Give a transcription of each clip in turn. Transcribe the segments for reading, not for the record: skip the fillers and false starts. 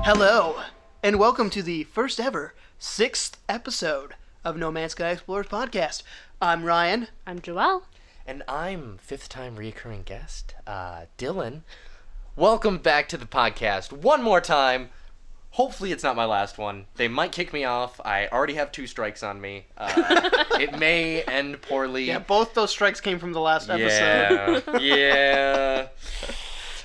Hello, and welcome to the first ever 6th episode of No Man's Sky Explorers podcast. I'm Ryan. I'm Joelle. And I'm fifth-time recurring guest, Dylan. Welcome back to the podcast one more time. Hopefully it's not my last one. They might kick me off. I already have 2 strikes on me. It may end poorly. Yeah, both those strikes came from the last episode. Yeah.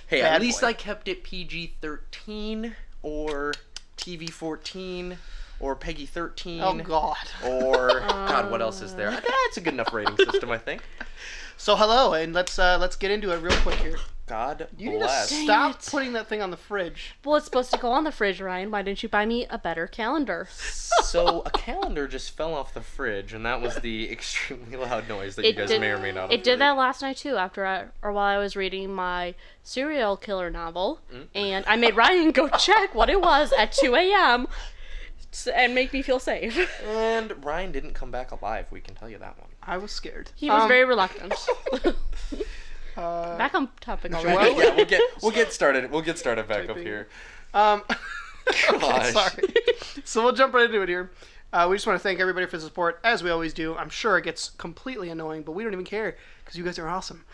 Hey, Bad at least boy. I kept it PG-13 or TV-14 or Peggy-13. Oh, God. Or, God, what else is there? That's a good enough rating system, I think. So, hello, and let's get into it real quick here. God You need to bless. stop it. putting that thing on the fridge. Well, it's supposed to go on the fridge, Ryan. Why didn't you buy me a better calendar? So a calendar just fell off the fridge, and that was the extremely loud noise that you guys may or may not have It did heard. that last night too. While I was reading my serial killer novel, and I made Ryan go check what it was at 2 a.m. and make me feel safe. And Ryan didn't come back alive. We can tell you that one. I was scared. He was very reluctant. Uh, Back on topic Joelle? already. Yeah, we'll get started. We'll get started back up here. Okay, Gosh. sorry. So we'll jump right into it here. We just want to thank everybody for the support, as we always do. I'm sure it gets completely annoying, but we don't even care, because you guys are awesome.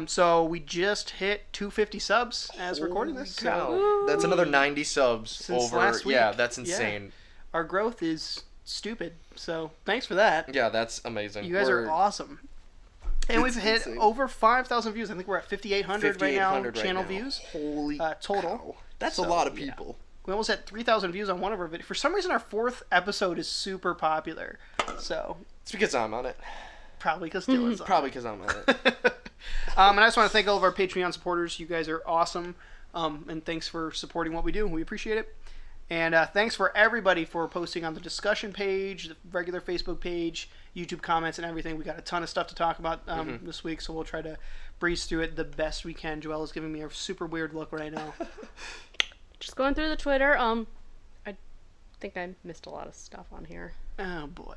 So we just hit 250 subs as recording this. So Cow. That's another 90 subs Since over. last week. Yeah, that's Yeah. insane. our growth is stupid. So thanks for that. Yeah, that's amazing. You guys are awesome. And we've It's hit insane. over 5,000 views. I think we're at 5,800 right now, 5,800 right channel now. views. Holy total. cow. That's So, a lot of yeah. people. We almost had 3,000 views on one of our videos. For some reason, our 4th episode is super popular. So, It's because I'm on it. probably because Dylan's on. Probably because I'm on it. And I just want to thank all of our Patreon supporters. You guys are awesome. And thanks for supporting what we do. We appreciate it. And thanks for everybody for posting on the discussion page, the regular Facebook page, YouTube comments, and everything. We got a ton of stuff to talk about this week, so we'll try to breeze through it the best we can. Joelle is giving me a super weird look right now. Just going through the Twitter. I think I missed a lot of stuff on here. Oh, boy.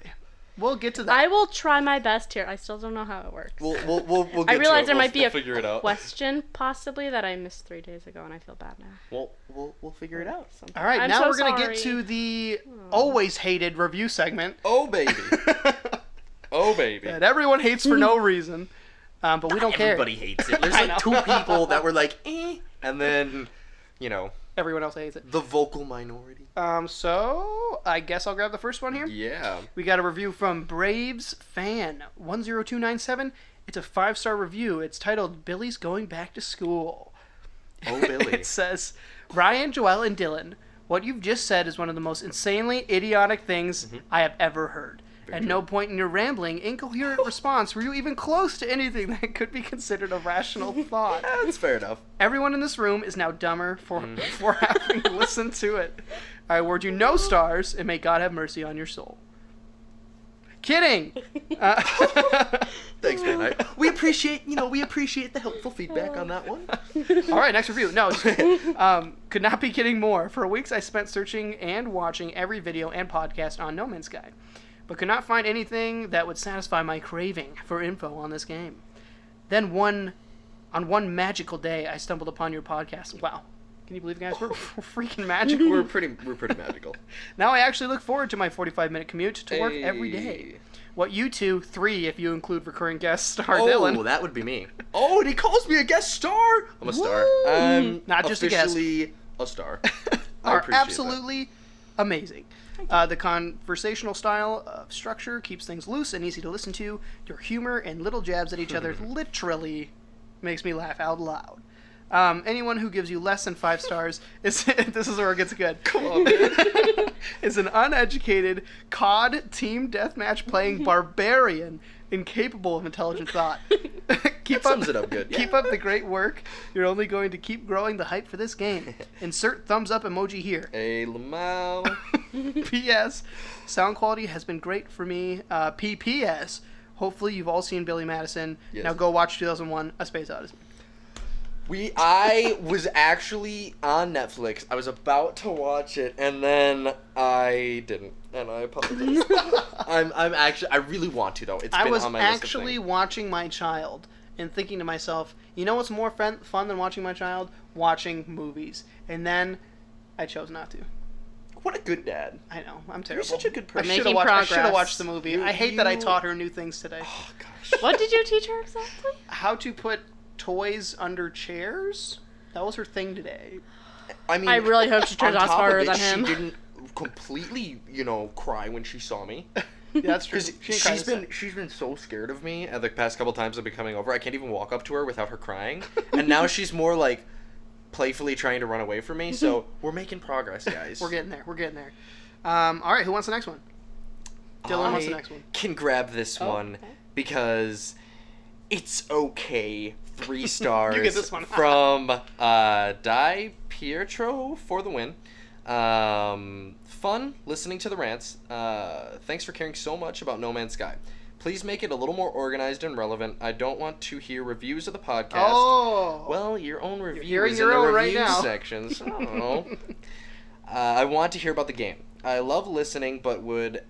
We'll get to that. I will try my best here. I still don't know how it works. We'll get I to realize it. there We'll- might be we'll a figure it out. question possibly that I missed 3 days ago, and I feel bad now. We'll figure it out. All right, I'm now so we're going to sorry. get to the always hated review segment Oh baby. Oh baby. that everyone hates for no reason. But we don't care. Everybody hates it. There's I like know. 2 people that were like, eh, and then, Everyone else hates it. the vocal minority. So I guess I'll grab the first one here. Yeah. We got a review from Braves Fan 10297. It's a 5-star review. It's titled "Billy's Going Back to School." Oh Billy. It says, "Ryan, Joelle, and Dylan, what you've just said is one of the most insanely idiotic things I have ever heard. At no point in your rambling, incoherent response were you even close to anything that could be considered a rational thought. That's fair enough. Everyone in this room is now dumber for having listened to it. I award you no stars, and may God have mercy on your soul." Kidding! Thanks, man. We appreciate the helpful feedback on that one. All right, next review. No, could not be kidding more. For weeks I spent searching and watching every video and podcast on No Man's Sky, but could not find anything that would satisfy my craving for info on this game. Then on one magical day, I stumbled upon your podcast. Wow. Can you believe it, guys? We're freaking magical. We're pretty magical. Now I actually look forward to my 45-minute commute to work every day. Hey. What you 3 if you include recurring guest star Oh, Dylan. that would be me. Oh, and he calls me a guest star. I'm a star. Woo! I'm Not just a guest. officially a star. I Are appreciate that. absolutely amazing. The conversational style of structure keeps things loose and easy to listen to. Your humor and little jabs at each other literally makes me laugh out loud. Anyone who gives you less than 5 stars is this is where it gets good. Come on, man. Is an uneducated COD team deathmatch playing barbarian incapable of intelligent thought. That sums it up good. Keep up the great work. You're only going to keep growing the hype for this game. Insert thumbs up emoji here. Hey, Lamau. P.S. Sound quality has been great for me. P.P.S. Hopefully you've all seen Billy Madison. Yes. Now go watch 2001: A Space Odyssey. I was actually on Netflix. I was about to watch it, and then I didn't, and I apologize. I really want to though. It's I been was on my list of actually things. watching my child and thinking to myself, you know what's more fun than watching my child? Watching movies. And then I chose not to. What a good dad. I know. I'm You're terrible. such a good person. I Making should have progress. watched the movie. I hate that I taught her new things today. Oh, gosh. What did you teach her exactly? How to put toys under chairs? That was her thing today. I mean, I really hope she turns on out top smarter of it, than him. She didn't completely, cry when she saw me. Yeah, that's true. Because she's been so scared of me the past couple times I've been coming over. I can't even walk up to her without her crying. And now she's more like playfully trying to run away from me. So we're making progress, guys. We're getting there. All right, who wants the next one? Dylan wants the next one. Can grab this one okay. because it's okay. 3 stars. You get this one. From Di Pietro for the win. Fun listening to the rants. Thanks for caring so much about No Man's Sky. Please make it a little more organized and relevant. I don't want to hear reviews of the podcast. Oh. Well, your own review hearing is your in the own right review now. section. So I want to hear about the game. I love listening, but would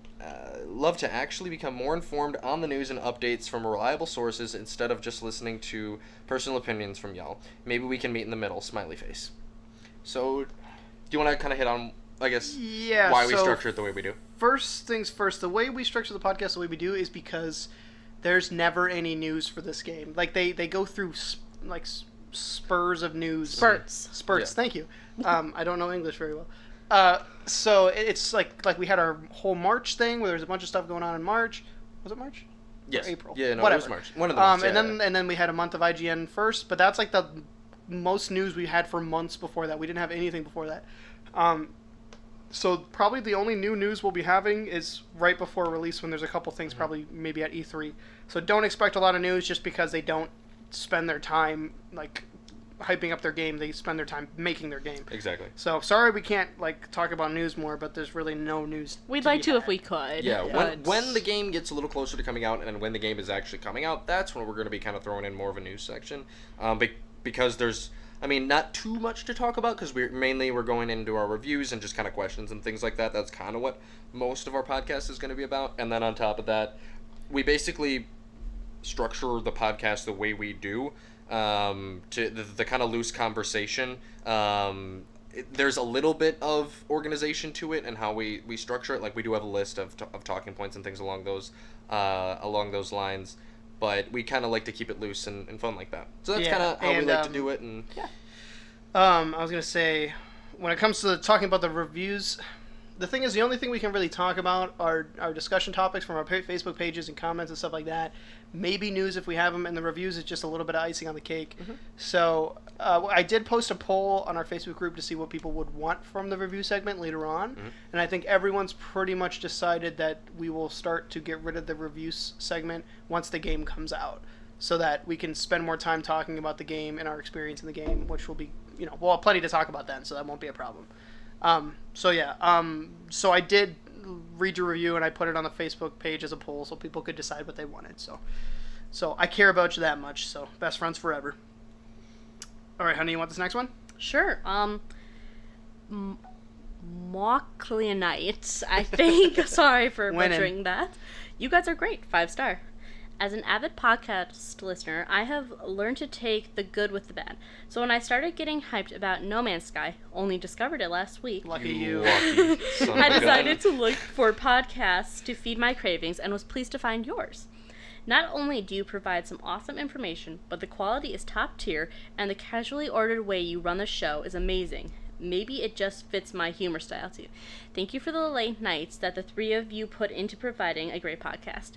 love to actually become more informed on the news and updates from reliable sources instead of just listening to personal opinions from y'all. Maybe we can meet in the middle. Smiley face. So, do you want to kind of hit on, I guess, why we structure it the way we do? First things first, the way we structure the podcast the way we do is because there's never any news for this game. Like, they go through, spurs of news. Spurts. Spurts, Yeah. Thank you. I don't know English very well. So it's like we had our whole March thing where there's a bunch of stuff going on in March. Was it March? Yes. Or April. Yeah, no, Whatever. it was March. One of the months, and then we had a month of IGN first, but that's like the most news we had for months before that. We didn't have anything before that. So probably the only new news we'll be having is right before release when there's a couple things probably maybe at E3. So don't expect a lot of news just because they don't spend their time like hyping up their game. They spend their time making their game. Exactly. So sorry we can't talk about news more, but there's really no news. We'd like to if we could. Yeah, but- when the game gets a little closer to coming out, and when the game is actually coming out, that's when we're going to be kind of throwing in more of a news section. Because there's, not too much to talk about, because we're going into our reviews and just kind of questions and things like that. That's kind of what most of our podcast is going to be about. And then on top of that, we basically structure the podcast the way we do, to the kind of loose conversation. There's a little bit of organization to it and how we structure it. Like, we do have a list of talking points and things along those lines, but we kind of like to keep it loose and fun like that. So that's kind of how we like to do it. And I was gonna say, when it comes to talking about the reviews, the thing is, the only thing we can really talk about are our discussion topics from our Facebook pages and comments and stuff like that. Maybe news if we have them, and the reviews is just a little bit of icing on the cake. Mm-hmm. So I did post a poll on our Facebook group to see what people would want from the review segment later on, and I think everyone's pretty much decided that we will start to get rid of the reviews segment once the game comes out, so that we can spend more time talking about the game and our experience in the game, which will be, we'll have plenty to talk about then, so that won't be a problem. So I did read your review and I put it on the Facebook page as a poll so people could decide what they wanted. So I care about you that much. So best friends forever. All right, honey, you want this next one? Sure. Mocleanites, I think. Sorry for butchering that. You guys are great. 5-star. As an avid podcast listener, I have learned to take the good with the bad. So when I started getting hyped about No Man's Sky, only discovered it last week, Lucky you. Lucky son of I a gun. decided to look for podcasts to feed my cravings and was pleased to find yours. Not only do you provide some awesome information, but the quality is top tier and the casually ordered way you run the show is amazing. Maybe it just fits my humor style too. Thank you for the late nights that the three of you put into providing a great podcast.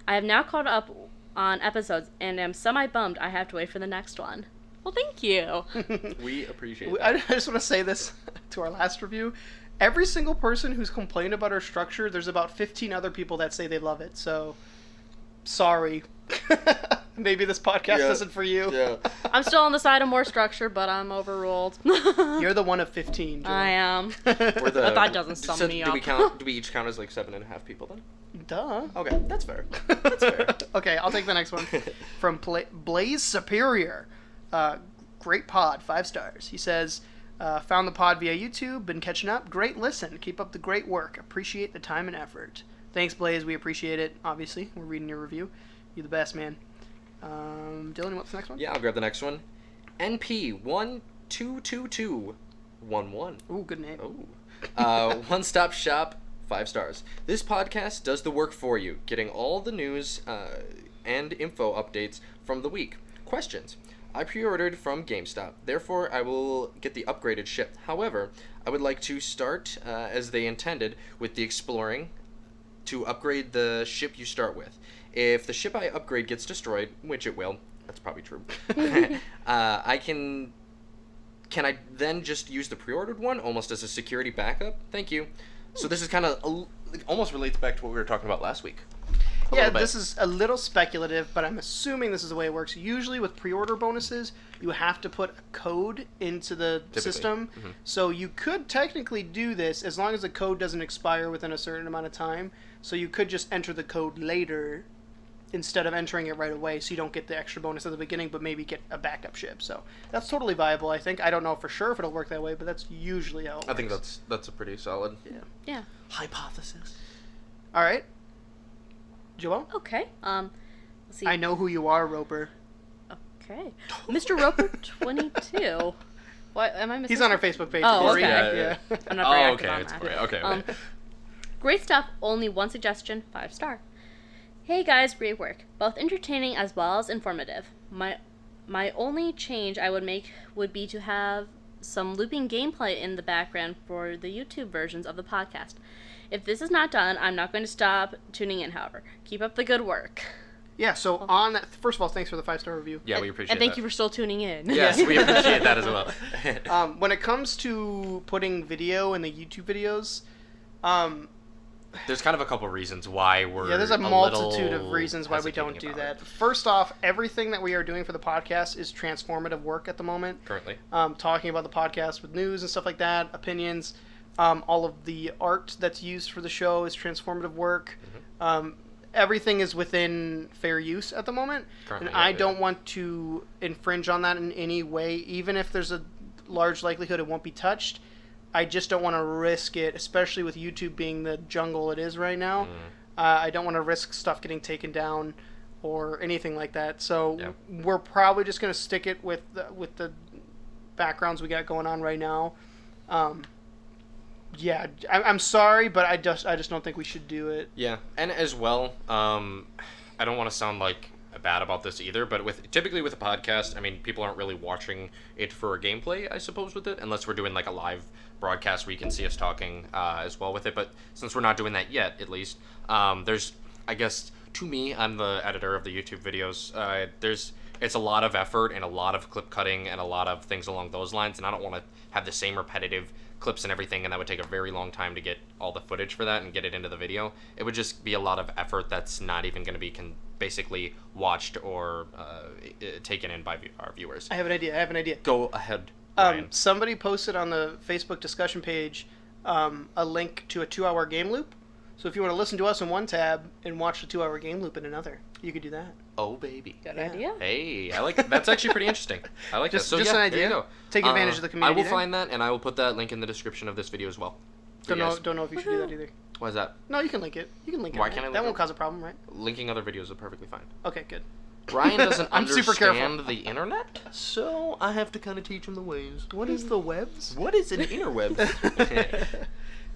I have now caught up on episodes and am semi-bummed I have to wait for the next one. Well, thank you. We appreciate that. I just want to say this to our last review. Every single person who's complained about our structure, there's about 15 other people that say they love it. So, sorry. Maybe this podcast isn't for you. Yeah. I'm still on the side of more structure, but I'm overruled. You're the one of 15, Joel. I am. That doesn't sum me up. Do we each count as 7.5 people then? Duh. Okay, that's fair. That's fair. Okay, I'll take the next one. From Blaze Superior. Great pod, 5 stars. He says, found the pod via YouTube, been catching up. Great listen. Keep up the great work. Appreciate the time and effort. Thanks, Blaze. We appreciate it, obviously. We're reading your review. You're the best, man. Dylan, what's the next one? Yeah, I'll grab the next one. NP1222. 11. Ooh, good name. One-stop shop, 5 stars. This podcast does the work for you, getting all the news and info updates from the week. Questions. I pre-ordered from GameStop, therefore I will get the upgraded ship. However, I would like to start, as they intended, with the exploring to upgrade the ship you start with. If the ship I upgrade gets destroyed, which it will, that's probably true, Can I then just use the pre-ordered one almost as a security backup? Thank you. So this is kind of almost relates back to what we were talking about last week. Yeah, this is a little speculative, but I'm assuming this is the way it works. Usually with pre-order bonuses, you have to put a code into the system. Mm-hmm. So you could technically do this as long as the code doesn't expire within a certain amount of time. So you could just enter the code later instead of entering it right away, so you don't get the extra bonus at the beginning, but maybe get a backup ship. So that's totally viable, I think. I don't know for sure if it'll work that way, but that's usually how it works. I think that's a pretty solid Yeah. hypothesis. All right. Joel? Okay. Let's see. I know who you are, Roper. Okay. Mr. Roper 22. What am I missing? He's on our Facebook page. Oh, okay. Yeah. I'm not very active okay, on it's that. great. Okay. Great stuff. Only one suggestion. 5 star. Hey guys, great work. Both entertaining as well as informative. My only change I would make would be to have some looping gameplay in the background for the YouTube versions of the podcast. If this is not done, I'm not going to stop tuning in, however. Keep up the good work. Yeah, so on that, first of all, thanks for the 5-star review. Yeah, we appreciate and thank you for still tuning in. Yes, we appreciate that as well. When it comes to putting video in the YouTube videos, there's kind of a couple reasons why we're there's a multitude of reasons why we don't do that. First off, everything that we are doing for the podcast is transformative work at the moment. Currently. Talking about the podcast with news and stuff like that, opinions. All of the art that's used for the show is transformative work. Mm-hmm. Everything is within fair use at the moment. Currently, and I don't want to infringe on that in any way, even if there's a large likelihood it won't be touched. I just don't want to risk it, especially with YouTube being the jungle it is right now. I don't want to risk stuff getting taken down or anything like that. So we're probably just going to stick it with the backgrounds we got going on right now. Yeah, I'm sorry, but I just don't think we should do it. Yeah, and as well, I don't want to sound like bad about this either, but typically with a podcast, I mean, people aren't really watching it for a gameplay, I suppose, with it, unless we're doing like a live broadcast where you can see us talking as well with it. But since we're not doing that yet, at least, there's, I guess, to me, I'm the editor of the YouTube videos. It's a lot of effort and a lot of clip cutting and a lot of things along those lines, and I don't want to have the same repetitive clips and everything, and that would take a very long time to get all the footage for that and get it into the video. It would just be a lot of effort that's not even going to be basically watched or taken in by our viewers. I have an idea. Go ahead, Ryan. Somebody posted on the Facebook discussion page a link to a 2-hour game loop. So if you want to listen to us in one tab and watch the 2-hour game loop in another, you could do that. Oh, baby. Good idea. Hey, I like that. That's actually pretty interesting. I like that. So just an idea. There you go. Take advantage of the community. I will find that, and I will put that link in the description of this video as well. Don't know if you should do that either. Why is that? No, you can link it. Why can't I link that it? won't cause a problem, right? Linking other videos is perfectly fine. Okay, good. Ryan doesn't I'm super careful. understand the internet, so I have to kind of teach him the ways. What is the webs? What is an interweb?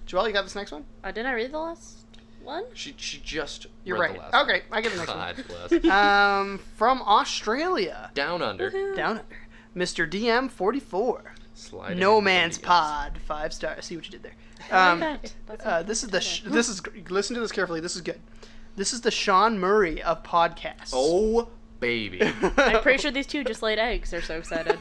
Joelle, you got this next one? Didn't I read the last one? She just You're read right. the last Okay, I get the next God one. bless. From Australia. Down under. Woohoo. Down under. Mr. DM44. Sliding No into Man's the Pod. 5 stars. See what you did there. I like that. This is listen to this carefully. This is good. This is the Sean Murray of podcasts. Oh, baby. I'm pretty sure these two just laid eggs. They're so excited.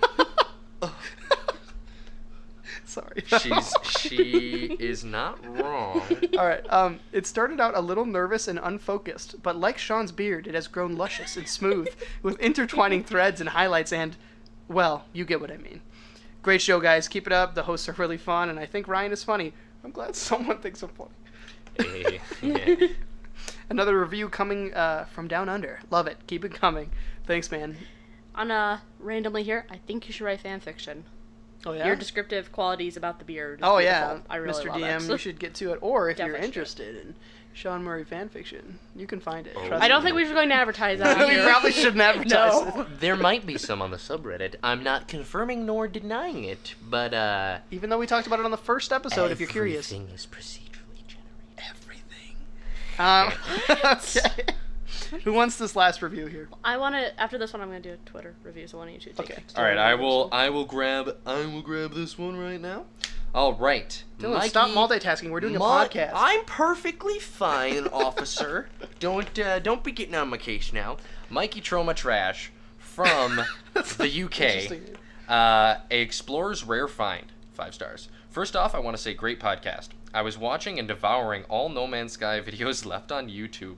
Sorry. She is not wrong. All right. It started out a little nervous and unfocused, but like Sean's beard, it has grown luscious and smooth with intertwining threads and highlights and, well, you get what I mean. Great show, guys. Keep it up. The hosts are really fun, and I think Ryan is funny. I'm glad someone thinks I'm funny. Hey. Another review coming from Down Under. Love it. Keep it coming. Thanks, man. Randomly here, I think you should write fan fiction. Oh, yeah? Your descriptive qualities about the beard. Is oh, beautiful. yeah. I really Mr. love DM, it. you should get to it. Or if you're Definitely interested in Sean Murray fanfiction. You can find it. Oh. Trust I don't me. think we should going to advertise that. We probably shouldn't advertise it. There might be some on the subreddit. I'm not confirming nor denying it, but Even though we talked about it on the first episode, if you're curious. Everything is procedurally generated. Everything. Okay. Who wants this last review here? I want to. After this one, I'm going to do a Twitter review. So why don't you two take Okay. it? All right, I will grab this one right now. All right. Dylan, Mikey, stop multitasking. We're doing a podcast. I'm perfectly fine, officer. Don't be getting on my case now. Mikey Troma Trash from the UK. Interesting. A explorer's rare find. 5 stars. First off, I want to say great podcast. I was watching and devouring all No Man's Sky videos left on YouTube.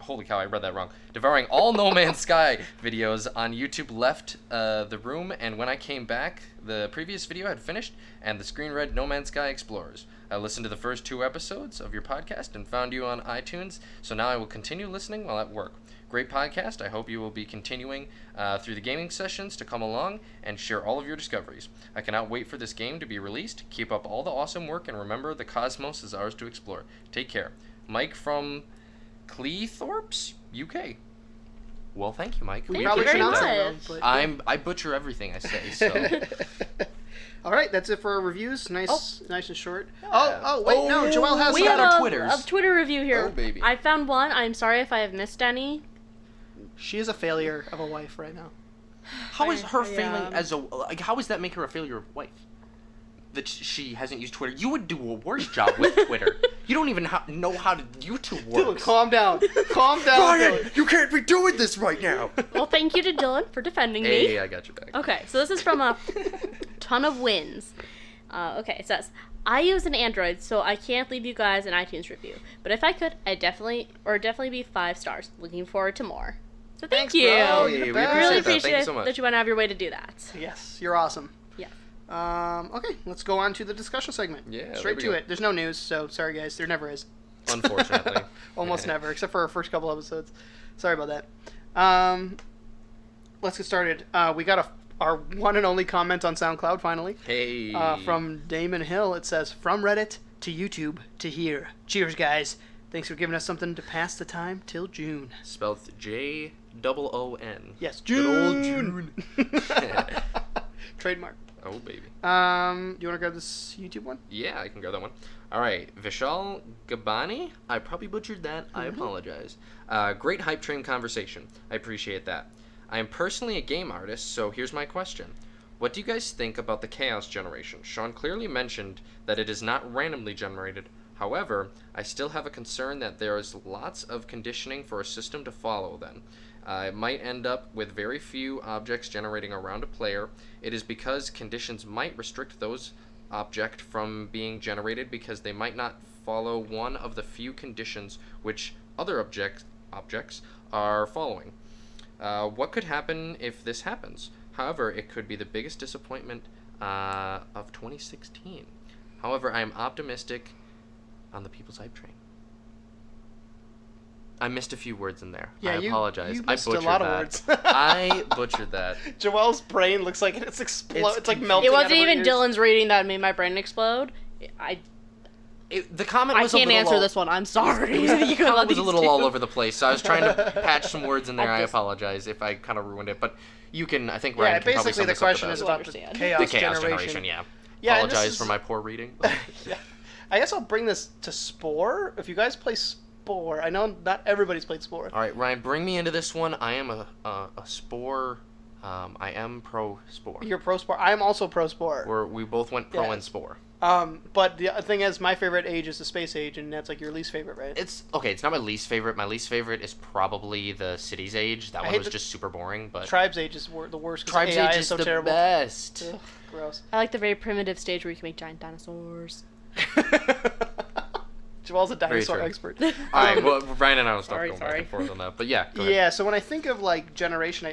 Holy cow, I read that wrong. Devouring all No Man's Sky videos on YouTube, left the room, and when I came back, the previous video had finished, and the screen read No Man's Sky Explorers. I listened to the first 2 episodes of your podcast and found you on iTunes, so now I will continue listening while at work. Great podcast. I hope you will be continuing through the gaming sessions to come along and share all of your discoveries. I cannot wait for this game to be released. Keep up all the awesome work, and remember, the cosmos is ours to explore. Take care. Mike from Cleethorpes, UK. Well, thank you, Mike. We Thank probably you very pronounce much. it wrong, but- I butcher everything I say, so. All right, that's it for our reviews. Nice and short. Yeah. Oh, wait, no, Joelle has We some. have our a Twitters. Twitter review here. Oh, baby. I found one. I'm sorry if I have missed any. She is a failure of a wife right now. How is her I, failing as a like? How does that make her a failure of wife? That she hasn't used Twitter. You would do a worse job with Twitter. You don't even know how to YouTube Dylan, works. calm down. Calm down, Dylan. you can't be doing this right now. Well, thank you to Dylan for defending me. Hey, I got your back. Okay, so this is from a ton of wins. Okay, it says, I use an Android, so I can't leave you guys an iTunes review. But if I could, I'd definitely be 5 stars. Looking forward to more. So thank Thanks, you. bro. Hey, You're we the best. I really appreciate that. Thank appreciate you so much. that you went out of your way to do that. Yes, you're awesome. Yeah. Okay, let's go on to the discussion segment. Yeah, Straight there we to go. it. There's no news, so sorry, guys. There never is. Unfortunately. Almost never, except for our first couple episodes. Sorry about that. Let's get started. We got our one and only comment on SoundCloud, finally. Hey. From Damon Hill. It says, from Reddit to YouTube to here. Cheers, guys. Thanks for giving us something to pass the time till June. Spelled Jon. Yes, Good old June. Trademark. Oh, baby. Do you want to grab this YouTube one? Yeah, I can grab that one. All right, Vishal Gabani. I probably butchered that. I apologize. Great hype train conversation. I appreciate that. I am personally a game artist, so here's my question. What do you guys think about the chaos generation? Sean clearly mentioned that it is not randomly generated. However, I still have a concern that there is lots of conditioning for a system to follow then. It might end up with very few objects generating around a player. It is because conditions might restrict those objects from being generated because they might not follow one of the few conditions which other objects are following. What could happen if this happens? However, it could be the biggest disappointment of 2016. However, I am optimistic on the people's hype train. I missed a few words in there. Yeah, I apologize. You I missed butchered a lot that. of words. I butchered that. Joelle's brain looks like it's exploding. It's like confusing. melting. It wasn't out of her even ears. Dylan's reading that made my brain explode. The comment I was can't a little answer all, this one. I'm sorry. The comment was a little all over the place, so I was trying to patch some words in there. I just- apologize if I kind of ruined it, but you can. I think Yeah, Ryan can probably basically sum the this up question the is best. about the Understand. chaos, The chaos generation. Yeah. Yeah, and this Apologize is- for my poor reading. Yeah. I guess I'll bring this to Spore. If you guys play Spore, I know not everybody's played Spore. All right, Ryan, bring me into this one. I am a Spore. I am pro Spore. You're pro Spore. I am also pro Spore. We both went pro Yeah. and Spore. But the thing is, my favorite age is the Space Age, and that's like your least favorite, right? It's okay. It's not my least favorite. My least favorite is probably the Cities Age. That one hate was the- just super boring. But Tribes Age is the worst. 'Cause Tribes AI Age is is so the terrible. best. Ugh, gross. I like the very primitive stage where you can make giant dinosaurs. Joel's a dinosaur true. expert. All right, well, Ryan and I will stop Sorry, going back sorry. and forth on that. But yeah, go ahead. Yeah, so when I think of like generation,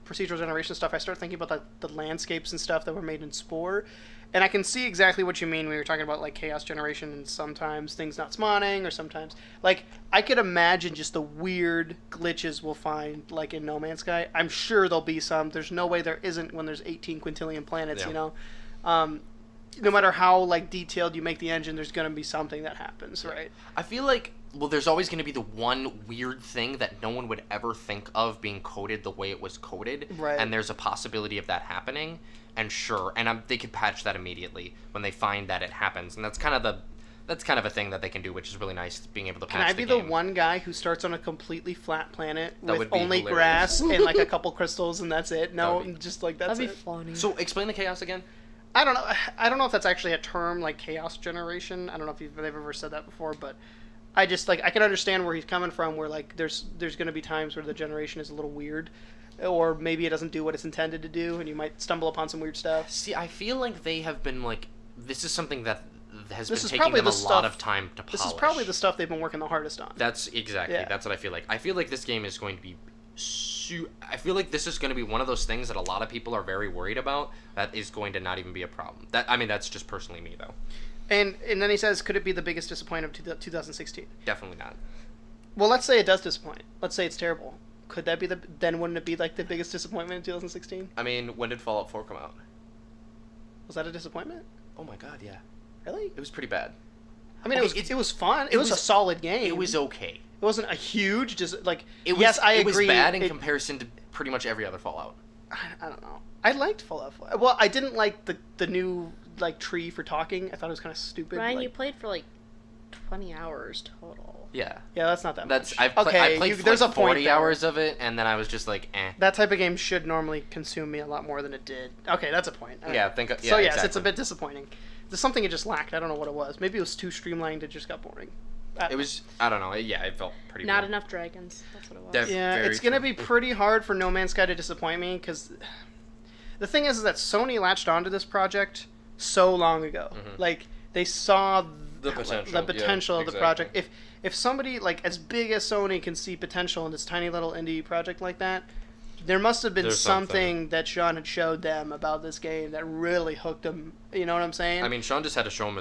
procedural generation stuff, I start thinking about the landscapes and stuff that were made in Spore, and I can see exactly what you mean when you're talking about like chaos generation and sometimes things not spawning or sometimes like I could imagine just the weird glitches we'll find like in No Man's Sky. I'm sure there'll be some. There's no way there isn't when there's 18 quintillion planets, Yeah. you know. no matter how like detailed you make the engine, there's going to be something that happens, right? I feel like, well, there's always going to be the one weird thing that no one would ever think of being coded the way it was coded. Right. And there's a possibility of that happening. And sure, and they could patch that immediately when they find that it happens. And that's kind of a thing that they can do, which is really nice, being able to patch Can I the be game. the one guy who starts on a completely flat planet That with would be only hilarious. grass and like a couple crystals and that's it? No, That'd be- just like that's That'd be it. funny. So, explain the chaos again. I don't know. I don't know if that's actually a term like chaos generation. I don't know if they've ever said that before, but I just like I can understand where he's coming from. Where like there's going to be times where the generation is a little weird, or maybe it doesn't do what it's intended to do, and you might stumble upon some weird stuff. See, I feel like they have been like, this is something that has This been is taking probably them a the lot stuff- of time to polish. This is probably the stuff they've been working the hardest on. That's exactly. Yeah. That's what I feel like. I feel like this game is going to be. I feel like this is going to be one of those things that a lot of people are very worried about. That is going to not even be a problem. That's just personally me though. And then he says, could it be the biggest disappointment of 2016? Definitely not. Well, let's say it does disappoint. Let's say it's terrible. Could that be then wouldn't it be like the biggest disappointment in 2016? I mean, when did Fallout 4 come out? Was that a disappointment? Oh my god, yeah. Really? It was pretty bad. I mean, Okay, it was fun. It was a was- solid game. It was okay. It wasn't a huge It was, yes, I it agree. was bad in It- comparison to pretty much every other Fallout. I don't know. I liked Fallout 4. Well, I didn't like the new like tree for talking. I thought it was kind of stupid. Ryan, like, you played for like 20 hours total. Yeah. yeah, that's not that That's much. I played for there's like a point 40 there. hours of it, and then I was just like, eh. That type of game should normally consume me a lot more than it did. Okay, that's a point. Yeah, think. Yeah, So yes, exactly. it's a bit disappointing. There's something it just lacked. I don't know what it was. Maybe it was too streamlined. It just got boring. It was. I don't know. Yeah, it felt pretty. Not bad. enough dragons. That's what it was. Def- Yeah, Very it's gonna true. be pretty hard for No Man's Sky to disappoint me because the thing is that Sony latched onto this project so long ago. Mhm. Like they saw The potential, the potential yeah, of the exactly. project. If somebody like as big as Sony can see potential in this tiny little indie project like that, there must have been There's something that Sean had showed them about this game that really hooked them. You know what I'm saying? I mean, Sean just had to show him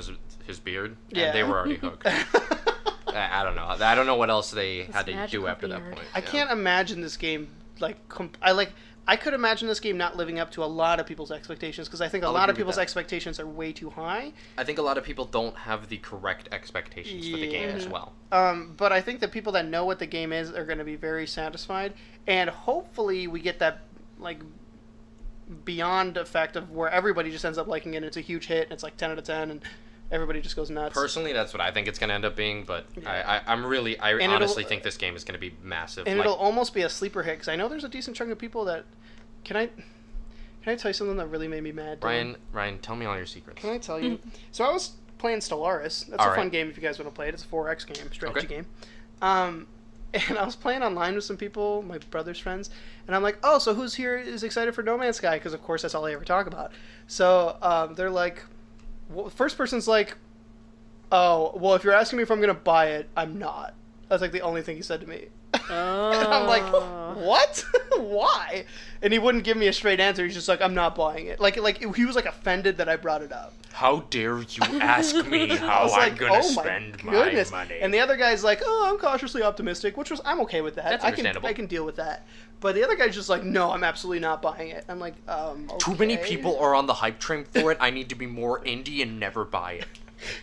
his beard, and Yeah. they were already hooked. I don't know. I don't know what else they had to do magical after that beard. point. I yeah. can't imagine this game I could imagine this game not living up to a lot of people's expectations because I think a I'll lot of agree with people's that. expectations are way too high. I think a lot of people don't have the correct expectations for the game as Yeah. well. But I think the people that know what the game is are going to be very satisfied, and hopefully we get that like beyond effect of where everybody just ends up liking it. And it's a huge hit. And it's like 10 out of 10, and everybody just goes nuts. Personally, that's what I think it's going to end up being, but Yeah. I And honestly it'll- think this game is going to be massive. And Like, it'll almost be a sleeper hit because I know there's a decent chunk of people that can I tell you something that really made me mad? Dylan? Ryan, tell me all your secrets. Can I tell you? So I was playing Stellaris. That's All a fun right. game if you guys want to play it. It's a 4X game, strategy Okay. game. And I was playing online with some people, my brother's friends, and I'm like, oh, so who's here is excited for No Man's Sky? Because, of course, that's all I ever talk about. So they're like, first person's like, oh, well, if you're asking me if I'm going to buy it, I'm not. That's like the only thing he said to me. Oh. And I'm like, what? Why? And he wouldn't give me a straight answer. He's just like, I'm not buying it. Like he was like offended that I brought it up. How dare you ask me I how was I'm like, going to oh my spend my goodness. money? And the other guy's like, oh, I'm cautiously optimistic, which was I'm okay with that. That's understandable. I can deal with that. But the other guy's just like, no, I'm absolutely not buying it. I'm like, okay. Too many people are on the hype train for it. I need to be more indie and never buy it.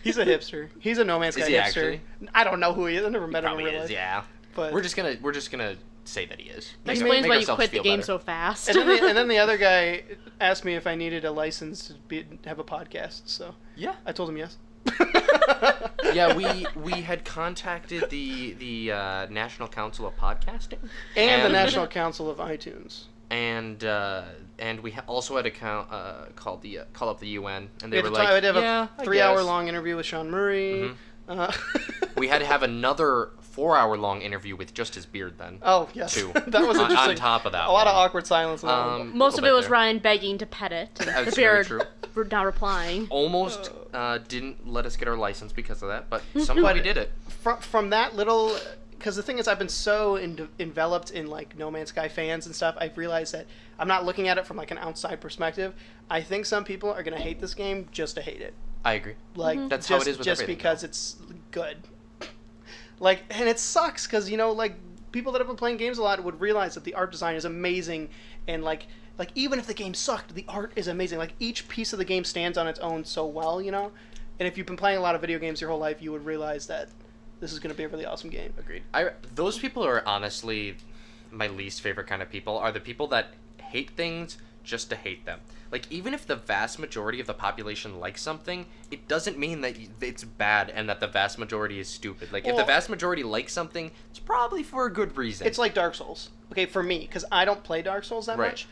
He's a hipster. He's a No Man's Sky Is he hipster. actually? I don't know who he is. I never met him in Probably real is, life. yeah. But We're just gonna say that he is. That Make- explains make why you ourselves quit the feel game better. so fast. and then the other guy asked me if I needed a license to have a podcast. So Yeah. I told him yes. Yeah, we had contacted the National Council of Podcasting And the National Council of iTunes. and we also had a call up the UN, and We they had were to like, have yeah, a I 3-hour guess. long interview with Sean Murray. Mhm. We had to have another 4-hour long interview with just his beard then. Oh yes, Too. that was on interesting. top of that, a lot of one. awkward silence. In that one. Most of little it bit was there. Ryan begging to pet it. And That's the very beard true. were not replying. Almost didn't let us get our license because of that, but somebody did it. From that little, because the thing is, I've been so enveloped in like No Man's Sky fans and stuff. I've realized that I'm not looking at it from like an outside perspective. I think some people are gonna hate this game just to hate it. I agree. Like That's just, how it is with just everything, because though. it's good. Like, and it sucks because like people that have been playing games a lot would realize that the art design is amazing, and like like even if the game sucked, the art is amazing. Like each piece of the game stands on its own so well, you know. And if you've been playing a lot of video games your whole life, you would realize that this is going to be a really awesome game. Agreed. Those people are honestly my least favorite kind of people. Are the people that hate things just to hate them. Like, even if the vast majority of the population likes something, it doesn't mean that it's bad and that the vast majority is stupid. Like, if the vast majority likes something, it's probably for a good reason. It's like Dark Souls. Okay, for me, because I don't play Dark Souls that much.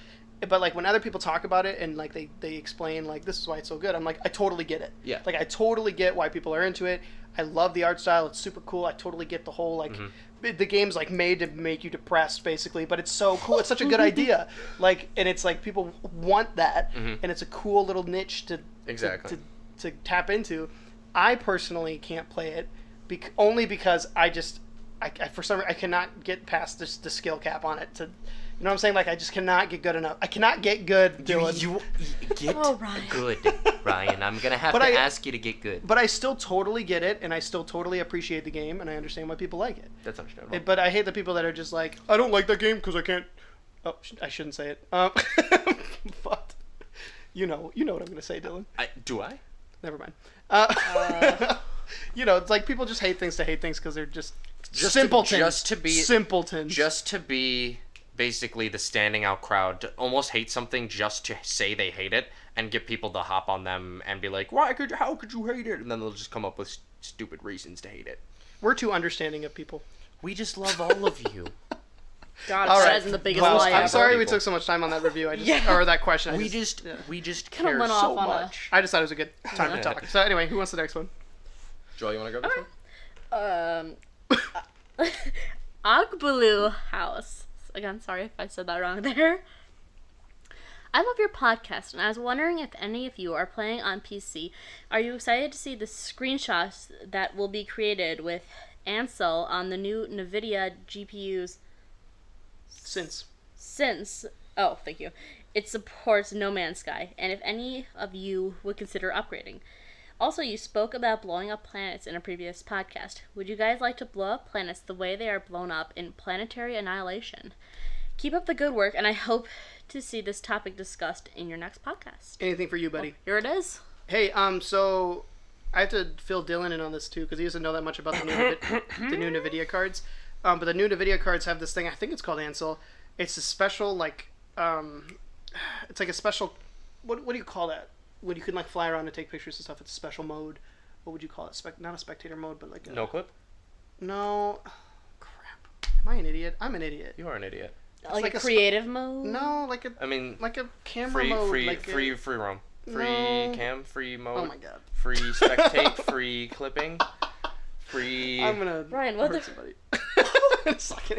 But, like, when other people talk about it and, like, they explain, like, this is why it's so good, I'm like, I totally get it. Yeah. Like, I totally get why people are into it. I love the art style. It's super cool. I totally get the whole, like... The game's like made to make you depressed, basically, but it's so cool. It's such a good idea. Like, and it's like people want that, and it's a cool little niche to tap into. I personally can't play it, only because I for some reason I cannot get past the skill cap on it. You know what I'm saying? Like, I just cannot get good enough. I cannot get good, Dylan. You get good, Ryan. I'm going to have to ask you to get good. But I still totally get it, and I still totally appreciate the game, and I understand why people like it. That's understandable. But I hate the people that are just like, I don't like that game because I can't... Oh, I shouldn't say it. But you know what I'm going to say, Dylan. Do I? Never mind. You know, it's like people just hate things to hate things because they're just simpletons. Simpletons. Just to be... basically the standing out crowd, to almost hate something just to say they hate it and get people to hop on them and be like, how could you hate it? And then they'll just come up with stupid reasons to hate it. We're too understanding of people. We just love all of you. God, that isn't the biggest lie ever. I'm sorry we took so much time on that review. Or that question. We just Kinda care went so off on much. I just thought it was a good time to talk. So anyway, who wants the next one? Joel, you want to go this one? Agbulu House. Again, sorry if I said that wrong there. I love your podcast, and I was wondering if any of you are playing on PC. Are you excited to see the screenshots that will be created with Ansel on the new NVIDIA GPUs? Since, oh, thank you. It supports No Man's Sky, and if any of you would consider upgrading. Also, you spoke about blowing up planets in a previous podcast. Would you guys like to blow up planets the way they are blown up in Planetary Annihilation? Keep up the good work, and I hope to see this topic discussed in your next podcast. Anything for you, buddy. Well, here it is. Hey, so I have to fill Dylan in on this too because he doesn't know that much about the new NVIDIA cards. But the new NVIDIA cards have this thing. I think it's called Ansel. It's a special it's like a special. What do you call that? When you can like fly around and take pictures and stuff, it's a special mode. What would you call it? Not a spectator mode, but like a... No clip? No. Crap. Am I an idiot? I'm an idiot. You are an idiot. Like a creative mode? No, like a... I mean... Like a camera mode. Free roam. Free cam, free mode. Oh my god. Free spectate, free clipping. Free... I'm gonna... Ryan, what hurt somebody.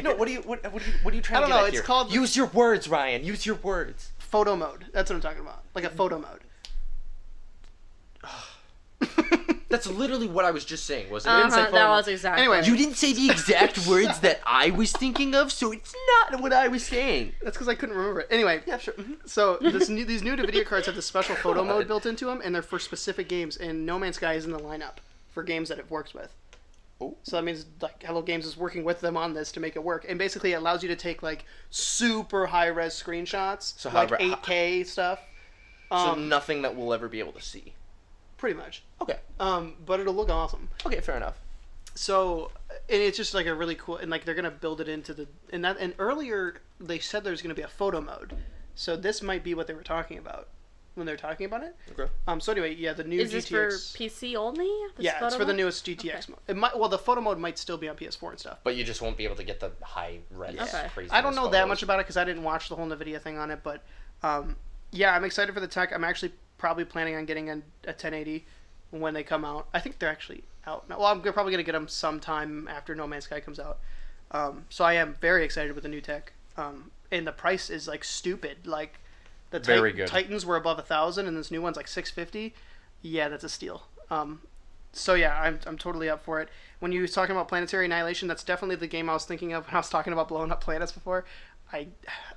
No, what are you trying to get at here? It's called... Use your words, Ryan. Use your words. Photo mode. That's what I'm talking about. Like a photo mode. That's literally what I was just saying, wasn't it? That was exactly. Anyway, you didn't say the exact words that I was thinking of, so it's not what I was saying. That's because I couldn't remember it. Anyway, yeah, sure. So these new NVIDIA cards have this special photo mode built into them, and they're for specific games. And No Man's Sky is in the lineup for games that it works with. Oh. So that means like Hello Games is working with them on this to make it work, and basically it allows you to take like super high res screenshots, so like 8K stuff. So nothing that we'll ever be able to see. Pretty much. Okay. But it'll look awesome. Okay, fair enough. So, and it's just like a really cool, and like they're gonna build it into the, and earlier they said there's gonna be a photo mode, so this might be what they were talking about when they were talking about it. Okay. So anyway, yeah, the new GTX. Is this for PC only? Yeah, it's for the newest GTX mode. It might, well, the photo mode might still be on PS4 and stuff. But you just won't be able to get the high res. Okay. I don't know that much about it because I didn't watch the whole NVIDIA thing on it, but yeah, I'm excited for the tech. I'm actually probably planning on getting a 1080 when they come out. I think they're actually out now. Well, I'm probably going to get them sometime after No Man's Sky comes out. So I am very excited with the new tech. And the price is like stupid. Like the Titans were above 1,000 and this new one's like 650. Yeah, that's a steal. So yeah, I'm totally up for it. When you was talking about Planetary Annihilation, that's definitely the game I was thinking of when I was talking about blowing up planets before. I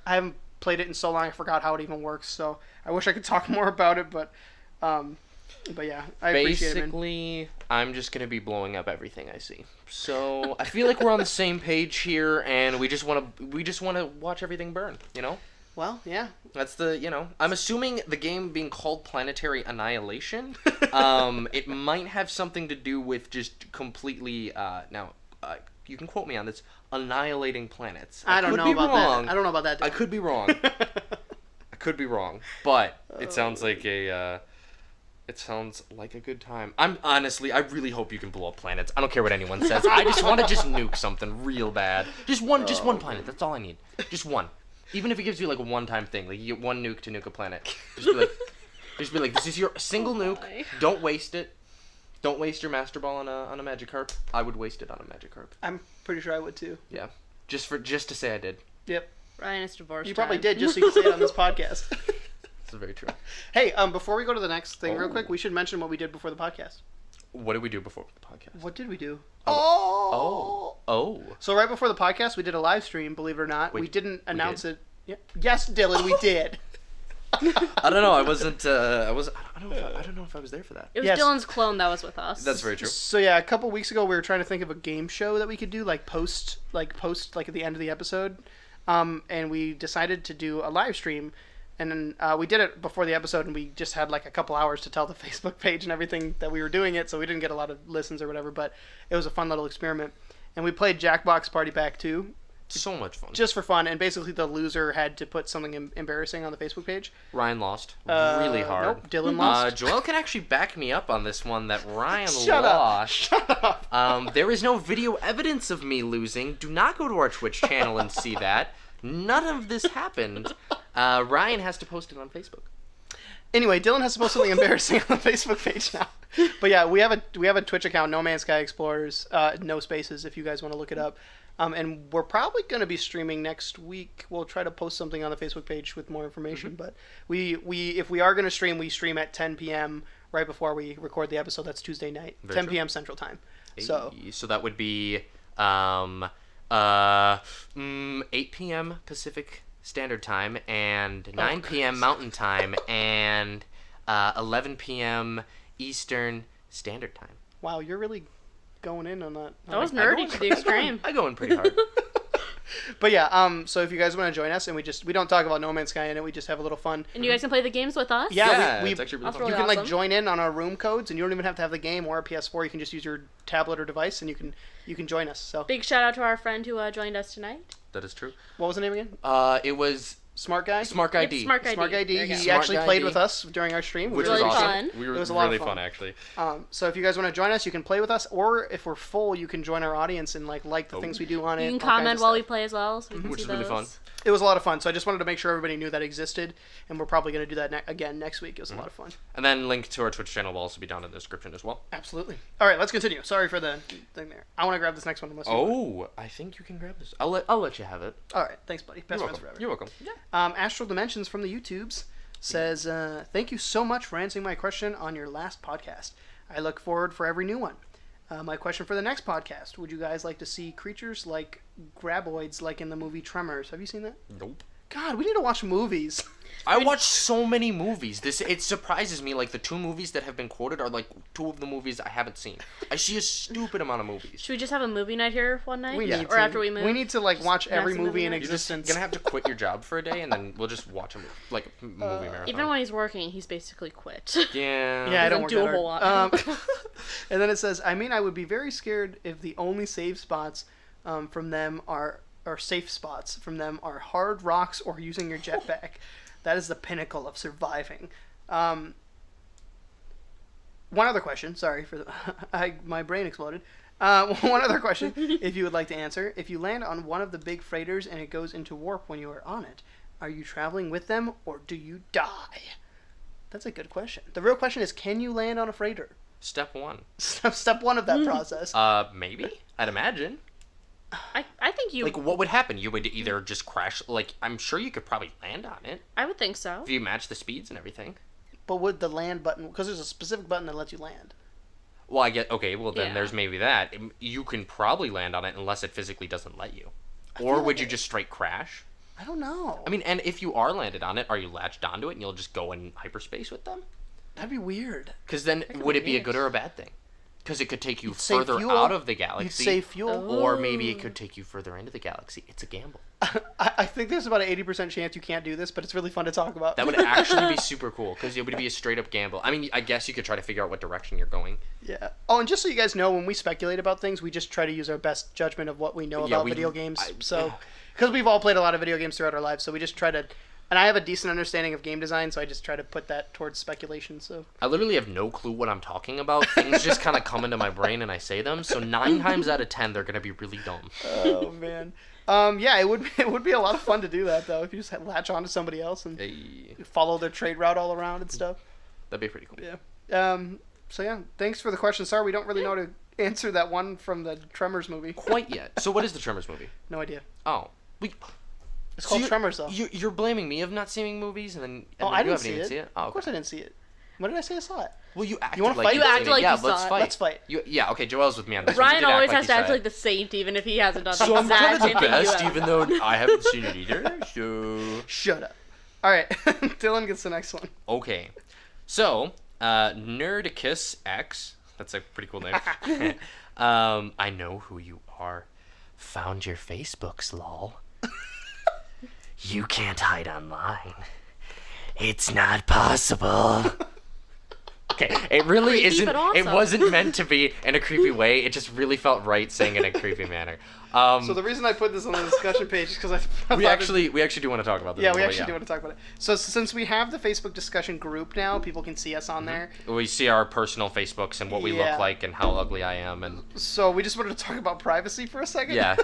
haven't played it in so long I forgot how it even works, so I wish I could talk more about it, but yeah, I appreciate it, man. Basically, I'm just gonna be blowing up everything I see. So I feel like we're on the same page here, and we just wanna watch everything burn, you know? Well, yeah. That's I'm assuming the game being called Planetary Annihilation, it might have something to do with just completely, you can quote me on this, annihilating planets. I don't know about that. I don't know about that. I could be wrong. But it sounds like it sounds like a good time. I really hope you can blow up planets. I don't care what anyone says. I just want to just nuke something real bad. Just one planet. That's all I need. Just one. Even if it gives you like a one-time thing, like you get one nuke to nuke a planet. Just be like, this is your single nuke. Don't waste it. Don't waste your Master Ball on a Magikarp. I would waste it on a Magikarp. I'm pretty sure I would too. Yeah, just to say I did. Yep. Ryan is divorced. You probably did, just so you can say it on this podcast. That's very true. Hey, before we go to the next thing, real quick, we should mention what we did before the podcast. What did we do before the podcast? What did we do? Oh. So right before the podcast, we did a live stream. Believe it or not, we didn't announce did? it. Yeah. Yes, Dylan, we did. I don't know. I wasn't. I don't know if I was there for that. It was Dylan's clone that was with us. That's very true. So yeah, a couple weeks ago, we were trying to think of a game show that we could do, like post at the end of the episode, and we decided to do a live stream. And then we did it before the episode, and we just had like a couple hours to tell the Facebook page and everything that we were doing it, so we didn't get a lot of listens or whatever, but it was a fun little experiment. And we played Jackbox Party Pack 2. So much fun. Just for fun, and basically the loser had to put something embarrassing on the Facebook page. Ryan lost really hard. Nope, Dylan lost. Joel can actually back me up on this one that Ryan Shut lost. up. There is no video evidence of me losing. Do not go to our Twitch channel and see that. None of this happened. Ryan has to post it on Facebook. Anyway, Dylan has to post something embarrassing on the Facebook page now. But yeah, we have a Twitch account, No Man's Sky Explorers, no spaces if you guys want to look it up. And we're probably going to be streaming next week. We'll try to post something on the Facebook page with more information. Mm-hmm. But if we are going to stream, we stream at 10 p.m. right before we record the episode. That's Tuesday night, Very 10 true. p.m. Central Time. Hey, so that would be 8 p.m. Pacific Standard Time and 9 p.m. Mountain Time and 11 p.m. Eastern Standard Time. Wow, you're really going in on that. That was nerdy to the extreme. I go in pretty hard. But yeah, so if you guys want to join us, and we don't talk about No Man's Sky in it, we just have a little fun. And you guys can play the games with us? Yeah, it's actually really fun. You can like join in on our room codes, and you don't even have to have the game or a PS4. You can just use your tablet or device, and you can join us. So big shout out to our friend who joined us tonight. That is true. What was the name again? It was Smart Guy. Smart Guy D. Smart Guy D. He actually played with us during our stream, which was was awesome. fun. It was really fun actually. So if you guys want to join us, you can play with us, or if we're full, you can join our audience and like the things we do on it. You can comment while we play as well, so we can which see is really those. fun. It was a lot of fun. So I just wanted to make sure everybody knew that existed, and we're probably going to do that again next week. It was a lot of fun. And then link to our Twitch channel will also be down in the description as well. Absolutely. All right, let's continue. Sorry for the thing there. I want to grab this next one. Unless you want. I think you can grab this. I'll let you have it. All right, thanks, buddy. Best You're friends welcome. forever. You're welcome. Astral Dimensions from the YouTubes says, thank you so much for answering my question on your last podcast. I look forward for every new one. My question for the next podcast: would you guys like to see creatures like graboids, like in the movie Tremors? Have you seen that? Nope. God, we need to watch movies. I watch so many movies. It surprises me. Like the 2 movies that have been quoted are like 2 of the movies I haven't seen. I see a stupid amount of movies. Should we just have a movie night here one night? We need or to. after we move? We need to like watch every massive movie in movie night. existence. You're gonna have to quit your job for a day, and then we'll just watch a movie marathon. Even when he's working, he's basically quit. Yeah. Yeah, I don't Doesn't work do a that whole hard. And then it says, I mean, I would be very scared if the only save spots from them are safe spots from them are hard rocks or using your jetpack. That is the pinnacle of surviving. One other question. Sorry for my brain exploded. One other question, if you would like to answer. If you land on one of the big freighters and it goes into warp when you are on it, are you traveling with them or do you die? That's a good question. The real question is, can you land on a freighter? Step 1. Step 1 of that process. Maybe. I'd imagine. I think you... Like, what would happen? You would either just crash... Like, I'm sure you could probably land on it. I would think so. If you match the speeds and everything. But would the land button... Because there's a specific button that lets you land. Well, I get... Okay, well, then Yeah. there's maybe that. You can probably land on it unless it physically doesn't let you. Or would you just straight crash? I don't know. I mean, and if you are landed on it, are you latched onto it and you'll just go in hyperspace with them? That'd be weird. Because then, would it be a good or a bad thing? Because it could take you save further fuel. out of the You'd galaxy. save fuel. Or maybe it could take you further into the galaxy. It's a gamble. I think there's about an 80% chance you can't do this, but it's really fun to talk about. That would actually be super cool, because it would be a straight up gamble. I mean, I guess you could try to figure out what direction you're going. Yeah. Oh, and just so you guys know, when we speculate about things, we just try to use our best judgment of what we know about video games. Because we've all played a lot of video games throughout our lives, so we just try to... And I have a decent understanding of game design, so I just try to put that towards speculation, so... I literally have no clue what I'm talking about. Things just kind of come into my brain and I say them, so 9 times out of 10, they're going to be really dumb. Oh, man. Yeah, it would be a lot of fun to do that, though, if you just latch on to somebody else and follow their trade route all around and stuff. That'd be pretty cool. Yeah. So, yeah, thanks for the question. Sorry, we don't really know how to answer that one from the Tremors movie. Quite yet. So what is the Tremors movie? No idea. Oh. It's called Tremors, though. You're blaming me of not seeing movies, and then I you didn't haven't even seen it? Oh, okay. Of course I didn't see it. When did I say I saw it? Well, you acted You wanna like fight? you You seen acted like yeah, you saw let's it. fight. Let's fight. Yeah, okay, Joel's with me on this. one. Ryan You did always act has to like act you like the saint, even if he hasn't done the So I'm kind exact of the same thing you best, have. even though I haven't seen it either. So Shut up. All right, Dylan gets the next one. okay, so Nerdicus X. That's a pretty cool name. I know who you are. Found your Facebooks, lol. You can't hide online. It's not possible. Okay, it really Creepy, isn't. but awesome. It wasn't meant to be in a creepy way. It just really felt right saying it in a creepy manner. So the reason I put this on the discussion page is because I we thought actually do want to talk about this. Yeah, a we little, actually do want to talk about it. So since we have the Facebook discussion group now, people can see us on there. We see our personal Facebooks and what we Yeah. look like and how ugly I am and So we just wanted to talk about privacy for a second. yeah.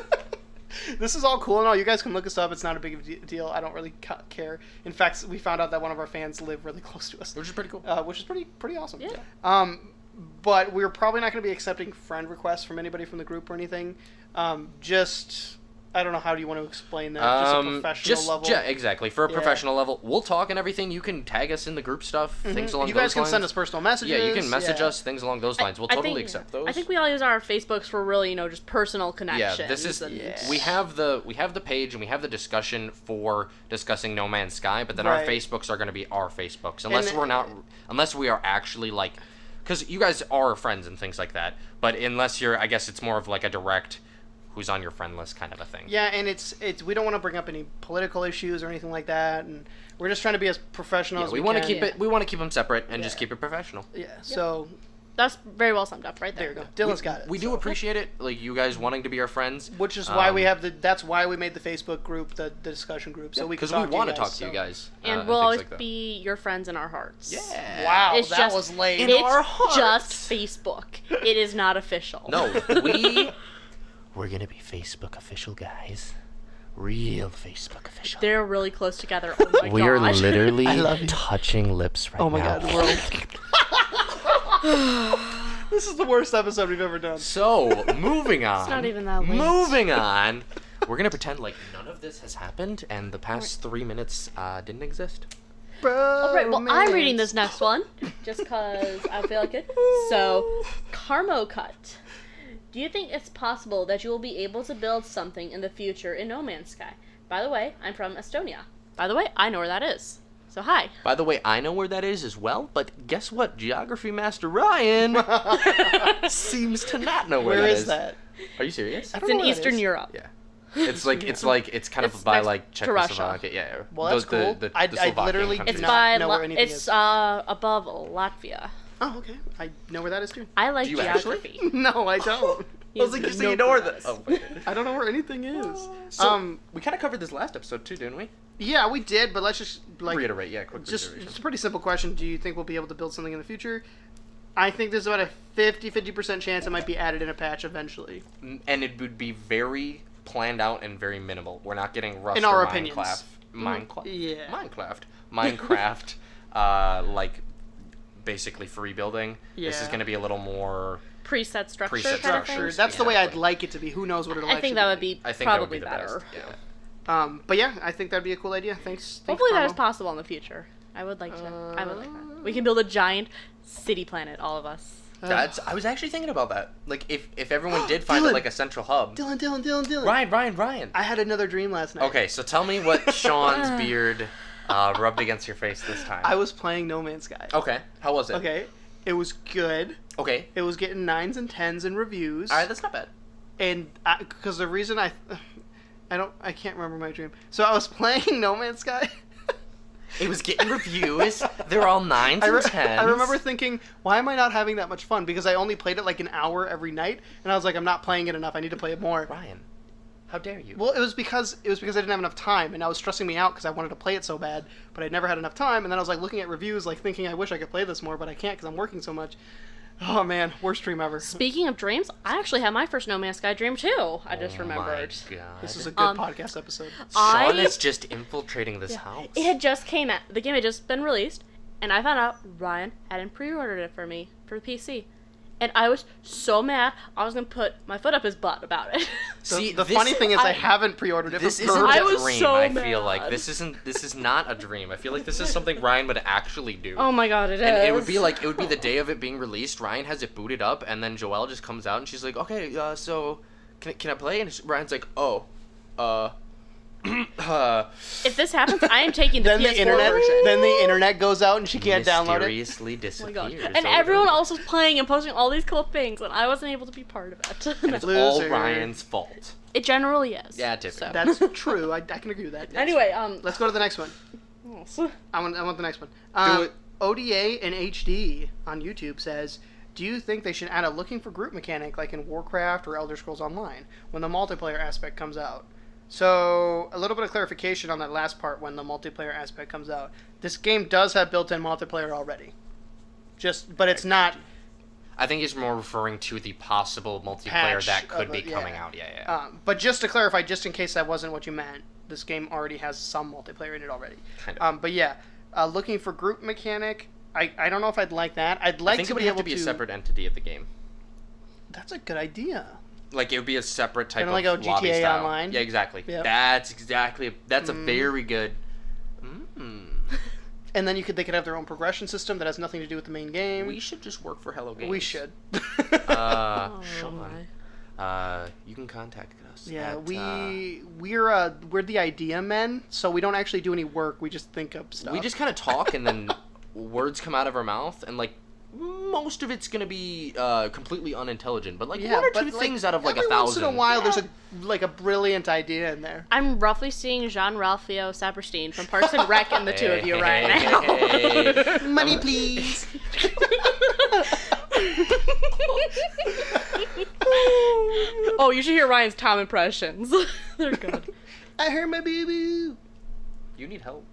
This is all cool and all. You guys can look us up. It's not a big of a deal. I don't really care. In fact, we found out that one of our fans live really close to us, Which is pretty cool. which is pretty awesome. Yeah. But we're probably not going to be accepting friend requests from anybody from the group or anything. Just I don't know, how do you want to explain that? Just a professional level. Yeah, exactly. For a professional level, we'll talk and everything. You can tag us in the group stuff, things along those lines. You guys can send us personal messages. Yeah, you can message us, things along those lines. We'll totally accept those. I think we all use our Facebooks for really, just personal connections. Yeah, this is and- we have the page and we have the discussion for discussing No Man's Sky, but then our Right. Facebooks are going to be our Facebooks unless we are actually like, because you guys are friends and things like that. But unless you're, I guess it's more of like a direct, who's on your friend list kind of a thing. Yeah, and it's we don't want to bring up any political issues or anything like that, and we're just trying to be as professional as we want to can. keep it. We want to keep them separate and just keep it professional. Yeah. So That's very well summed up right there. there you go. Dylan's got it. We do appreciate it, like you guys wanting to be our friends. Which is why we have that's why we made the Facebook group, the discussion group, so we can because we want to talk to you guys. And and we'll things always like that. be your friends in our hearts. Yeah. Wow, It's that just- was lame. It's our hearts. just Facebook. It is not official. No, we're gonna be Facebook official, guys. Real Facebook official. They're really close together. Oh my We are gosh. literally I love you. touching lips right now. Oh my god, this is the worst episode we've ever done. So, moving on. It's not even that late. Moving on. We're gonna pretend like none of this has happened and the past 3 minutes didn't exist. All right, well, I'm reading this next one just because I feel like it. So, Carmo Cut. Do you think it's possible that you will be able to build something in the future in No Man's Sky? By the way, I'm from Estonia. By the way, I know where that is. So, hi. By the way, I know where that is as well, but guess what? Geography Master Ryan seems to not know where Where that is that? Are you serious? I It's don't in know where that Eastern is. Europe. Yeah. It's kind of It's by next like to Russia. Czechoslovakia. Yeah. Well, that's cool. I Slovakian literally country. It's not by know where anything it's is. Above Latvia. Oh, okay. I know where that is too. I like Do you actually? geography. No, I don't. I was like, you say you know where the... Oh, I don't know where anything is. so, we kind of covered this last episode too, didn't we? Yeah, we did, but let's just Reiterate, quick just reiteration. it's a pretty simple question. Do you think we'll be able to build something in the future? I think there's about a 50% chance it might be added in a patch eventually. And it would be very planned out and very minimal. We're not getting Rust In our or opinions. Minecraft. Yeah. Minecraft, like basically free building. This is Yeah. going to be a little more. Preset structure. Preset kind of structure. thing. That's the way I'd Exactly. like it to be. Who knows what it'll I actually think that would be I think that would probably be the better. best. Yeah. But yeah, I think that'd be a cool idea. Thanks. Hopefully that is Carmo. possible in the future. I would like to. I would like that. We can build a giant city planet, all of us. I was actually thinking about that. Like, if everyone did find Dylan. it like a central hub. Dylan. Ryan. I had another dream last night. Okay, so tell me what Sean's beard rubbed against your face this time. I was playing No Man's Sky. Okay, how was it? Okay. It was good. Okay. It was getting 9s and 10s in reviews. All right, that's not bad. And because the reason I can't remember my dream. So I was playing No Man's Sky. It was getting reviews. They're all 9s and 10s. I remember thinking, why am I not having that much fun? Because I only played it like an hour every night, and I was like, I'm not playing it enough. I need to play it more. Ryan, how dare you? Well, it was because I didn't have enough time, and that was stressing me out because I wanted to play it so bad, but I never had enough time. And then I was like looking at reviews, like thinking I wish I could play this more, but I can't because I'm working so much. Oh man, worst dream ever. Speaking of dreams, I actually had my first No Man's Sky dream too. I just remembered. My God. This is a good podcast episode. Sean is just infiltrating this house. It had just came out. The game had just been released, and I found out Ryan hadn't pre-ordered it for me for the PC. And I was so mad, I was going to put my foot up his butt about it. See, the funny thing is I haven't pre-ordered it. This for isn't I a was dream, so I mad. feel like. This is not a dream. I feel like this is something Ryan would actually do. Oh my God, it is. And it would be the day of it being released, Ryan has it booted up, and then Joelle just comes out and she's like, okay, so, can I play? And Ryan's like, If this happens, I am taking the then PS4 then the internet goes out and she can't download it. mysteriously disappears. Oh my God. And everyone else was playing and posting all these cool things, and I wasn't able to be part of it. And it's all Loser. Ryan's fault. It generally is. Yeah, typically. So. That's true. I can agree with that. Yes. Anyway, Let's go to the next one. I want the next one. Do it. ODA in HD on YouTube says, do you think they should add a looking for group mechanic like in Warcraft or Elder Scrolls Online when the multiplayer aspect comes out? So, a little bit of clarification on that last part when the multiplayer aspect comes out. This game does have built-in multiplayer already. But it's not... I think he's more referring to the possible multiplayer that could be coming out. Yeah. But just to clarify, just in case that wasn't what you meant, this game already has some multiplayer in it already. Kind of. But yeah, looking for group mechanic, I don't know if I'd like that. I'd like I think to it would be have able to be a separate entity of the game. That's a good idea. Like, it would be a separate type Kinda of like lobby GTA style. Online? Yeah, exactly. Yep. That's a very good... And then they could have their own progression system that has nothing to do with the main game. We should just work for Hello Games. We should. Sean, you can contact us. Yeah, at, we're the idea men, so we don't actually do any work. We just think up stuff. we just kind of talk, and then words come out of our mouth, and like most of it's gonna be completely unintelligent, but like one or two things out of like 1,000. Every once in a while, there's a brilliant idea in there. I'm roughly seeing Jean-Ralphio Saperstein from Parks and Rec in the two of you right now. Money, please. Oh, you should hear Ryan's Tom impressions. They're good. I hurt my baby. You need help.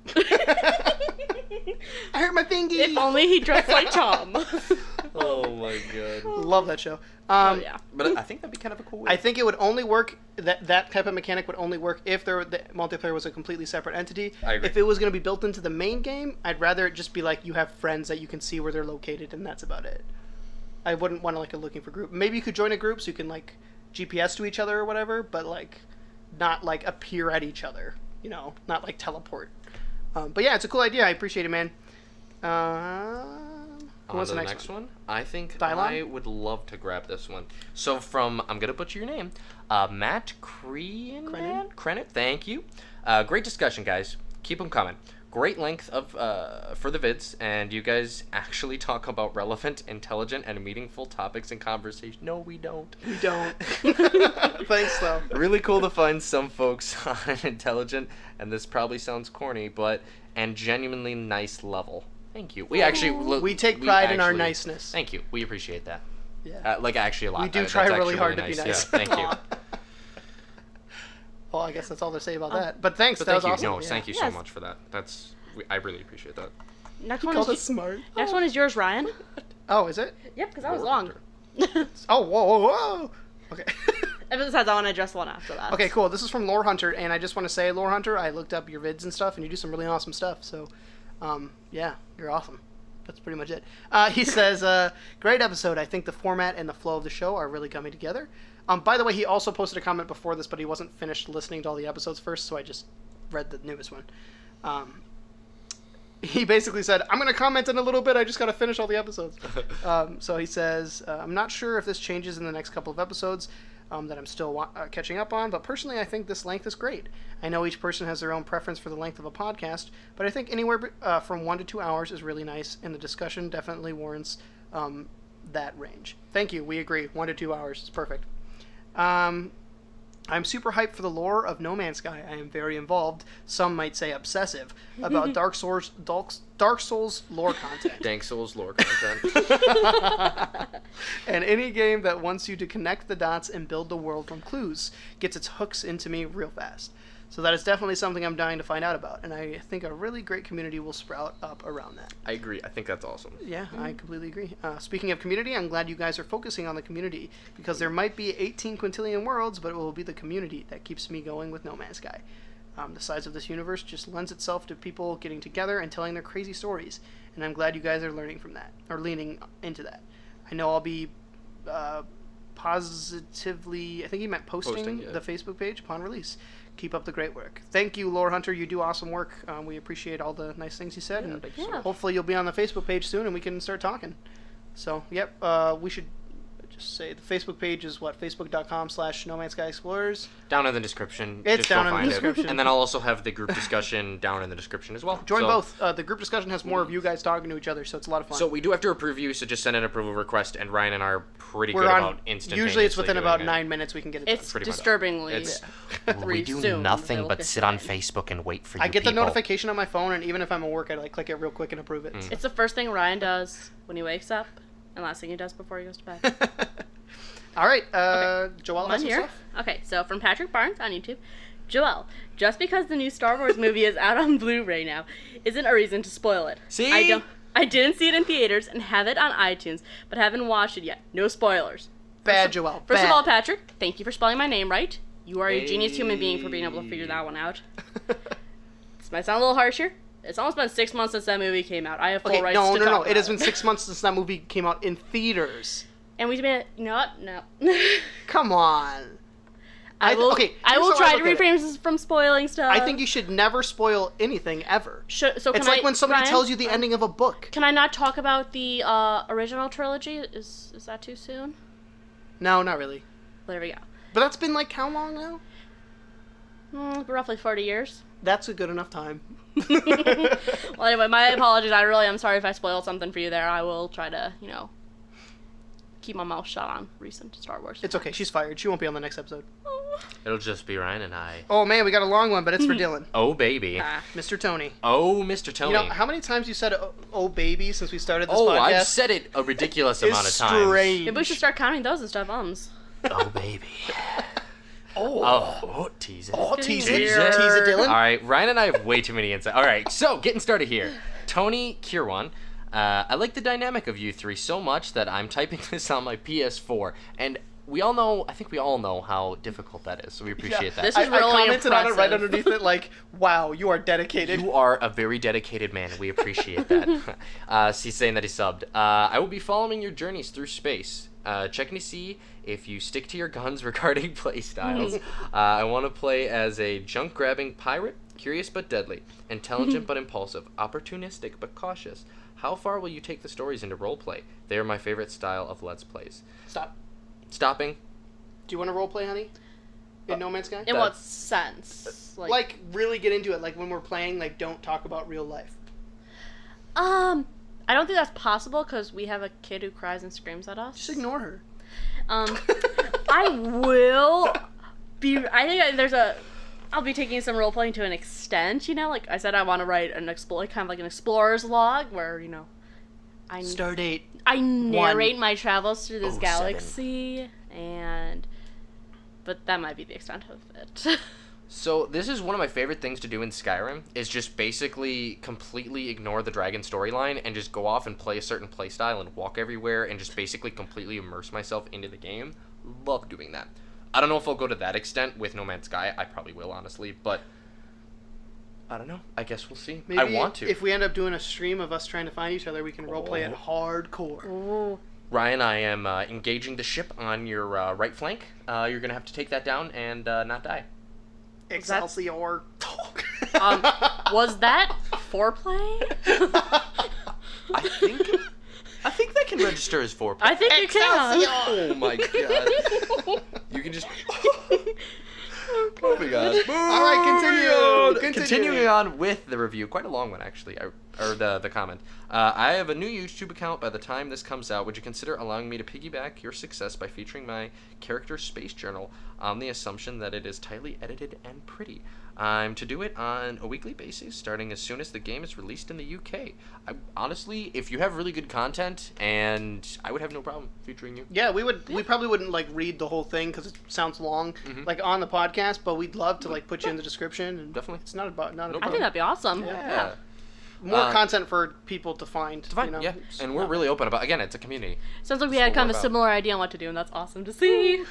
I hurt my fingy. If only he dressed like Tom. Oh my God. Love that show. Yeah. But I think that'd be kind of a cool way. I think it would only work, that type of mechanic would only work if the multiplayer was a completely separate entity. I agree. If it was going to be built into the main game, I'd rather it just be like you have friends that you can see where they're located, and that's about it. I wouldn't want to like a looking for group. Maybe you could join a group so you can like GPS to each other or whatever, but like not like appear at each other, you know, not like teleport. But yeah, it's a cool idea. I appreciate it, man. What's the next one? I think Dylon? I would love to grab this one. So from, I'm going to butcher your name, Matt Krenin? Thank you. Great discussion, guys. Keep them coming. Great length of for the vids, and you guys actually talk about relevant, intelligent, and meaningful topics in conversation. No, we don't. We don't. Thanks, though. Really cool to find some folks on an intelligent, and this probably sounds corny, and genuinely nice level. Thank you. We actually we take pride in our niceness. Thank you. We appreciate that. Yeah. Actually a lot. We do That's try actually really hard to be nice. Yeah, thank you. Well, I guess that's all to say about that. But thanks. But that thank was you. awesome. No, Yeah. thank you so much for that. I really appreciate that. Next You one called us is smart. next one is yours, Ryan. Oh, is it? Yep, because that was long. Oh, whoa. Okay. And besides, I want to address one after that. Okay, cool. This is from Lore Hunter, and I just want to say, Lore Hunter, I looked up your vids and stuff, and you do some really awesome stuff. So, yeah, you're awesome. That's pretty much it. He says, great episode. I think the format and the flow of the show are really coming together. By the way, he also posted a comment before this, but he wasn't finished listening to all the episodes first, so I just read the newest one. He basically said, I'm going to comment in a little bit. I just got to finish all the episodes. So he says, I'm not sure if this changes in the next couple of episodes that I'm still catching up on, but personally I think this length is great. I know each person has their own preference for the length of a podcast, but I think anywhere from 1 to 2 hours is really nice, and the discussion definitely warrants that range. Thank you. We agree. 1 to 2 hours is perfect. I'm super hyped for the lore of No Man's Sky. I am very involved, some might say obsessive, about Dark Souls lore content. Dank Souls lore content. And any game that wants you to connect the dots and build the world from clues gets its hooks into me real fast. So that is definitely something I'm dying to find out about, and I think a really great community will sprout up around that. I agree. I think that's awesome. Yeah, I completely agree. Speaking of community, I'm glad you guys are focusing on the community, because there might be 18 quintillion worlds, but it will be the community that keeps me going with No Man's Sky. The size of this universe just lends itself to people getting together and telling their crazy stories, and I'm glad you guys are learning from that, or leaning into that. I know I'll be positively, I think he meant posting yeah. the Facebook page upon release. Keep up the great work. Thank you, Lore Hunter. You do awesome work. We appreciate all the nice things you said. Yeah, and thank you so much. hopefully you'll be on the Facebook page soon and we can start talking. So, yep, we should just say the Facebook page is what? Facebook.com/No Man's Sky Explorers. Down in the description. It's Just down go in the find it. description. And then I'll also have the group discussion down in the description as well. Join So- both. The group discussion has more of you guys talking to each other, so it's a lot of fun. So we do have to approve you, so just send an approval request, and Ryan and I are pretty We're good on, about instantaneously usually it's within doing about it. 9 minutes we can get it done. It's pretty much- disturbingly It's- we do nothing but sit on Facebook and wait for you I get the people. notification on my phone, and even if I'm at work, I like click it real quick and approve it. It's the first thing Ryan does when he wakes up, and last thing he does before he goes to bed. All right, Joelle has I'm some here. stuff. Okay, so from Patrick Barnes on YouTube. Joelle, just because the new Star Wars movie is out on Blu-ray now isn't a reason to spoil it. See? I didn't see it in theaters and have it on iTunes, but haven't watched it yet. No spoilers. Bad, Joelle. First Bad. of all, Patrick, thank you for spelling my name right. You are a genius human being for being able to figure that one out. This might sound a little harsh here. It's almost been 6 months since that movie came out. I have full rights to talk No. about It has been 6 months since that movie came out in theaters. And we've been, you know what? No. Come on. I will okay, I here's will how try to look at it. refrain from spoiling stuff. I think you should never spoil anything ever. So can It's like I, when somebody Ryan, tells you the ending of a book. Can I not talk about the original trilogy? Is that too soon? No, not really. There we go. But that's been like how long now? Roughly 40 years. That's a good enough time. Well, anyway, my apologies. I really am sorry if I spoiled something for you there. I will try to, keep my mouth shut on recent Star Wars. It's okay. She's fired. She won't be on the next episode. It'll just be Ryan and I. Oh, man, we got a long one, but it's for Dylan. Oh, baby. Mr. Tony. Oh, Mr. Tony. You know, how many times you said, oh, baby, since we started this Oh, podcast? I've said it a ridiculous amount of times. Strange. Maybe we should start counting those as stuff Oh, baby. Tease it. Oh, tease it. Tease Tease it. it, Dylan. All right, Ryan and I have way too many insights. All right, so getting started here. Tony Kirwan. I like the dynamic of you three so much that I'm typing this on my PS4. And I think we all know how difficult that is, so we appreciate that. This I is really commented on it right impressive. underneath it, like, wow, you are dedicated. You are a very dedicated man. We appreciate that. He's saying that he subbed. I will be following your journeys through space, checking to see if you stick to your guns regarding play styles. I want to play as a junk-grabbing pirate, curious but deadly, intelligent but impulsive, opportunistic but cautious. How far will you take the stories into roleplay? They are my favorite style of Let's Plays. Stop. Stopping. Do you want to roleplay, honey? In No Man's Sky? In what sense? Like, really get into it. Like, when we're playing, like, don't talk about real life. I don't think that's possible because we have a kid who cries and screams at us. Just ignore her. I will be. I think I'll be taking some role playing to an extent. Like I said, I want to write kind of like an explorer's log where I Stardate. I narrate my travels through this 07. galaxy, but that might be the extent of it. So this is one of my favorite things to do in Skyrim, is just basically completely ignore the dragon storyline and just go off and play a certain playstyle and walk everywhere and just basically completely immerse myself into the game. Love doing that. I don't know if I'll go to that extent with No Man's Sky. I probably will, honestly, but I don't know. I guess we'll see. Maybe I want to. If we end up doing a stream of us trying to find each other, we can roleplay it hardcore. Ooh. Ryan, I am engaging the ship on your right flank. You're going to have to take that down and not die. Excelsior. Was that foreplay? I think that can register as foreplay. I think you can. Oh my god. You can just... Oh my god. All right, continue. Continuing on with the review. Quite a long one, actually. or the comment. I have a new YouTube account. By the time this comes out, would you consider allowing me to piggyback your success by featuring my character space journal on the assumption that it is tightly edited and pretty? I'm to do it on a weekly basis, starting as soon as the game is released in the UK. Honestly, if you have really good content, and I would have no problem featuring you. Yeah, we would. We probably wouldn't like read the whole thing because it sounds long, like on the podcast. But we'd love to like put you in the description. And Definitely. it's not about not. No I think that'd be awesome. Yeah. more content for people to find. You know? Yeah, and we're really open about. Again, it's a community. Sounds like we had kind of a similar idea on what to do, and that's awesome to see.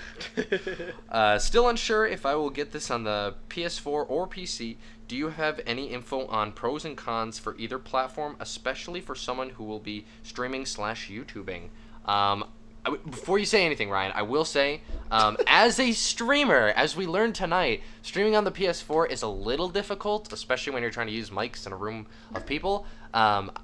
Still unsure if I will get this on the PS4 or PC. Do you have any info on pros and cons for either platform, especially for someone who will be streaming / YouTubing? Before you say anything, Ryan, I will say, as a streamer, as we learned tonight, streaming on the PS4 is a little difficult, especially when you're trying to use mics in a room of people.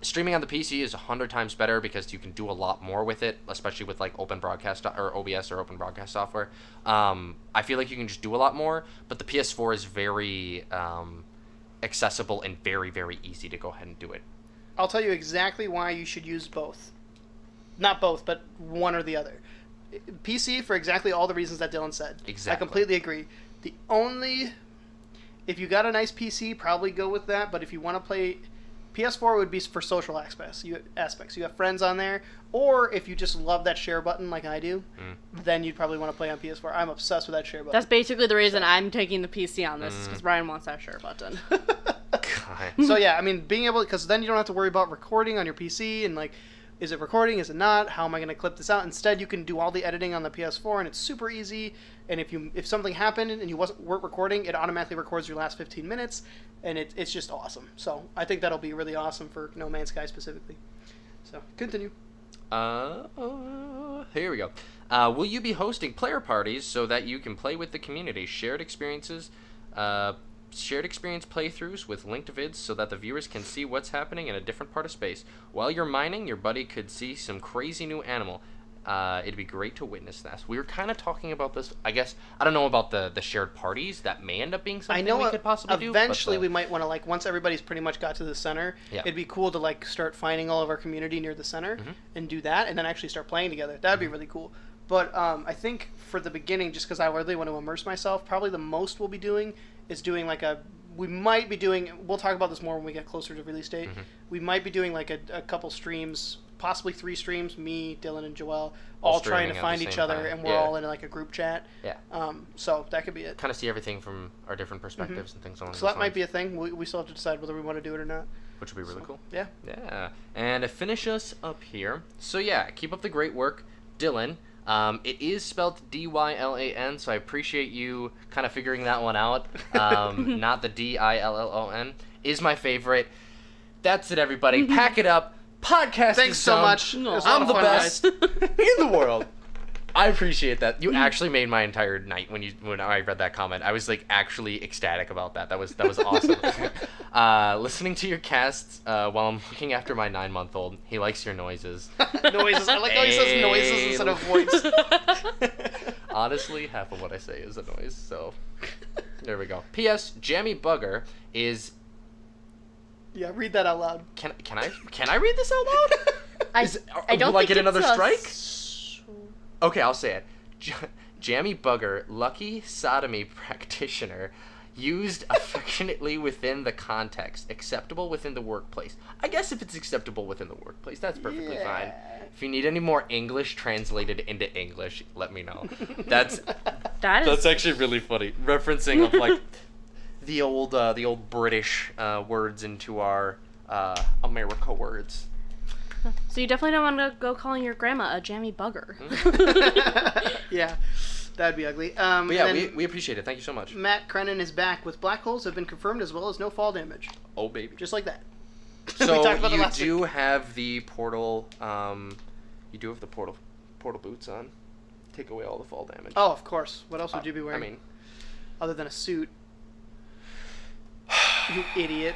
Streaming on the PC is 100 times better because you can do a lot more with it, especially with like Open Broadcast or OBS or Open Broadcast software. I feel like you can just do a lot more, but the PS4 is very accessible and very, very easy to go ahead and do it. I'll tell you exactly why you should use both. Not both, but one or the other. PC for exactly all the reasons that Dylan said. Exactly. I completely agree. The only... If you got a nice PC, probably go with that. But if you want to play... PS4 would be for social aspects. You have friends on there. Or if you just love that share button like I do, then you'd probably want to play on PS4. I'm obsessed with that share button. That's basically the reason I'm taking the PC on this, because Ryan wants that share button. So yeah, I mean, being able... Because then you don't have to worry about recording on your PC and like... Is it recording? Is it not? How am I going to clip this out? Instead, you can do all the editing on the PS4, and it's super easy. And if something happened and you weren't recording, it automatically records your last 15 minutes, and it's just awesome. So I think that'll be really awesome for No Man's Sky specifically. So continue. Here we go. Will you be hosting player parties so that you can play with the community? Shared experience playthroughs with linked vids so that the viewers can see what's happening in a different part of space. While you're mining, your buddy could see some crazy new animal. It'd be great to witness this. We were kind of talking about this, I guess. I don't know about the shared parties. That may end up being something we could possibly do. Eventually we might want to, like, once everybody's pretty much got to the center, it'd be cool to, like, start finding all of our community near the center and do that, and then actually start playing together. That'd be really cool. But I think for the beginning, just because I really want to immerse myself, probably the most we'll be doing is doing like we'll talk about this more when we get closer to release date. We might be doing like a couple streams, possibly 3 streams, me, Dylan, and Joel, all trying to find each other, and we're all in like a group chat. Yeah. So that could be it. Kind of see everything from our different perspectives and things along those So that lines. might be a thing. We still have to decide whether we want to do it or not. Which would be really cool. Yeah. Yeah. And to finish us up here, so yeah, keep up the great work, Dylan. It is spelled Dylan, so I appreciate you kind of figuring that one out. Not the Dillon. Is my favorite. That's it, everybody. Pack it up. Podcast Thanks is so done. much. I'm the best in the world. I appreciate that. You actually made my entire night when I read that comment. I was like actually ecstatic about that. That was awesome. Listening to your casts while I'm looking after my 9-month-old. He likes your noises. Noises. I like how he says noises instead of voice. Honestly, half of what I say is a noise. So there we go. P.S. Jammy Bugger is. Yeah, read that out loud. Can I read this out loud? I don't will I think get another it's strike? Okay, I'll say it. Jammy Bugger, lucky sodomy practitioner, used affectionately within the context, acceptable within the workplace. I guess if it's acceptable within the workplace, that's perfectly fine. If you need any more English translated into English, let me know. That's actually really funny. Referencing of like the old British words into our America words. So you definitely don't want to go calling your grandma a jammy bugger. Yeah, that'd be ugly. But yeah, we appreciate it. Thank you so much. Matt Crennan is back with black holes have been confirmed as well as no fall damage. Oh, baby. Just like that. So you do have the portal. You do have the portal boots on. Take away all the fall damage. Oh, of course. What else would you be wearing? I mean, other than a suit. You idiot.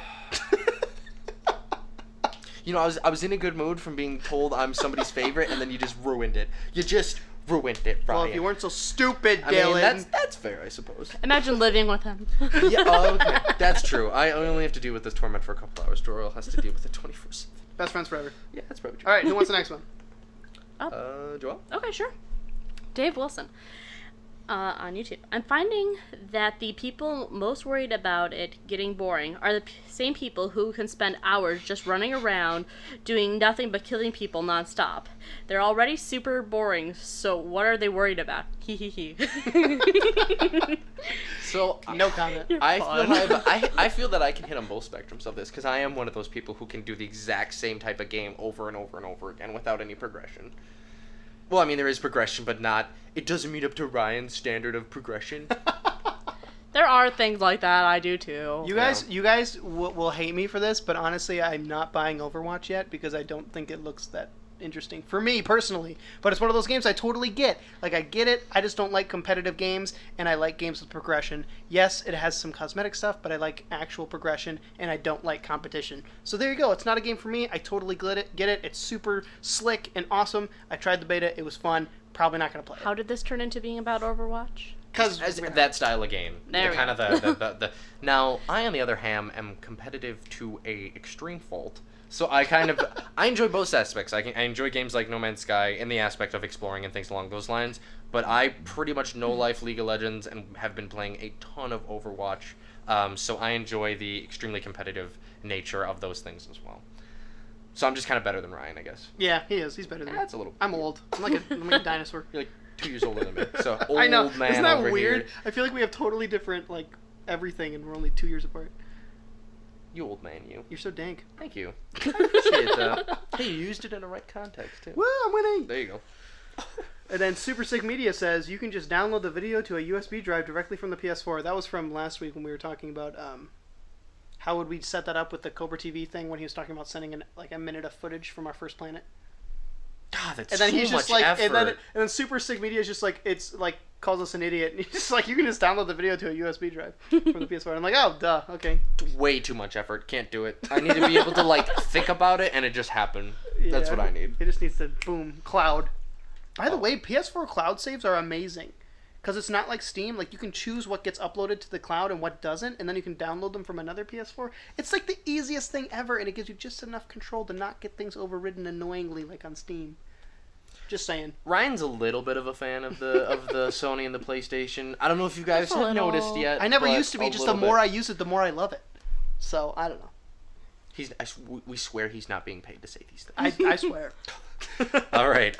You know, I was in a good mood from being told I'm somebody's favorite, and then you just ruined it. You just ruined it, Ryan. Well, if you weren't so stupid, I Dylan. mean, that's fair, I suppose. Imagine living with him. Yeah, oh, okay. That's true. I only have to deal with this torment for a couple hours. Doral has to deal with it 24/7. Best friends forever. Yeah, that's probably true. All right, who wants the next one? Joel? Okay, sure. Dave Wilson. On YouTube. I'm finding that the people most worried about it getting boring are the same people who can spend hours just running around doing nothing but killing people nonstop. They're already super boring, so what are they worried about? Hee hee hee. So, No comment. I feel that I can hit on both spectrums of this, because I am one of those people who can do the exact same type of game over and over and over again without any progression. Well, I mean, there is progression, but not... It doesn't meet up to Ryan's standard of progression. There are things like that. I do too. You guys will hate me for this, but honestly, I'm not buying Overwatch yet because I don't think it looks that interesting for me personally. But it's one of those games I totally get. Like, I get it. I just don't like competitive games, and I like games with progression. Yes, it has some cosmetic stuff, but I like actual progression, and I don't like competition. So there you go. It's not a game for me. I totally get it. It's super slick and awesome. I tried the beta. It was fun. Probably not going to play it. How did this turn into being about Overwatch? Because that style of game. There we kind go. of the Now, I, on the other hand, am competitive to a extreme fault. So I enjoy both aspects. I enjoy games like No Man's Sky in the aspect of exploring and things along those lines. But I pretty much know life League of Legends and have been playing a ton of Overwatch. So I enjoy the extremely competitive nature of those things as well. So I'm just kind of better than Ryan, I guess. Yeah, he is. He's better than me. That's a little. I'm old. I'm like a dinosaur. You're like 2 years older than me. So old I know. man Isn't that over weird? here. I feel like we have totally different everything, and we're only 2 years apart. You old man, you. You're so dank. Thank you. I appreciate that. Hey, you used it in the right context, too. Woo, I'm winning! There you go. And then Super Sick Media says you can just download the video to a USB drive directly from the PS4. That was from last week when we were talking about how would we set that up with the Cobra TV thing when he was talking about sending a minute of footage from our first planet. God, that's And then so he's just much like, effort. and then Super Sick Media is just like, it's like calls us an idiot. And he's just like, you can just download the video to a USB drive from the PS4. And I'm like, oh, duh, okay. Way too much effort. Can't do it. I need to be able to think about it and it just happen. That's what I need. It just needs to boom cloud. By the way, PS4 cloud saves are amazing. Because it's not like Steam. Like, you can choose what gets uploaded to the cloud and what doesn't, and then you can download them from another PS4. It's like the easiest thing ever, and it gives you just enough control to not get things overridden annoyingly like on Steam. Just saying. Ryan's a little bit of a fan of the Sony and the PlayStation. I don't know if you guys have noticed yet. I never but used to be. Just the more I use it, the more I love it. So, I don't know. We swear he's not being paid to say these things. I swear. All right.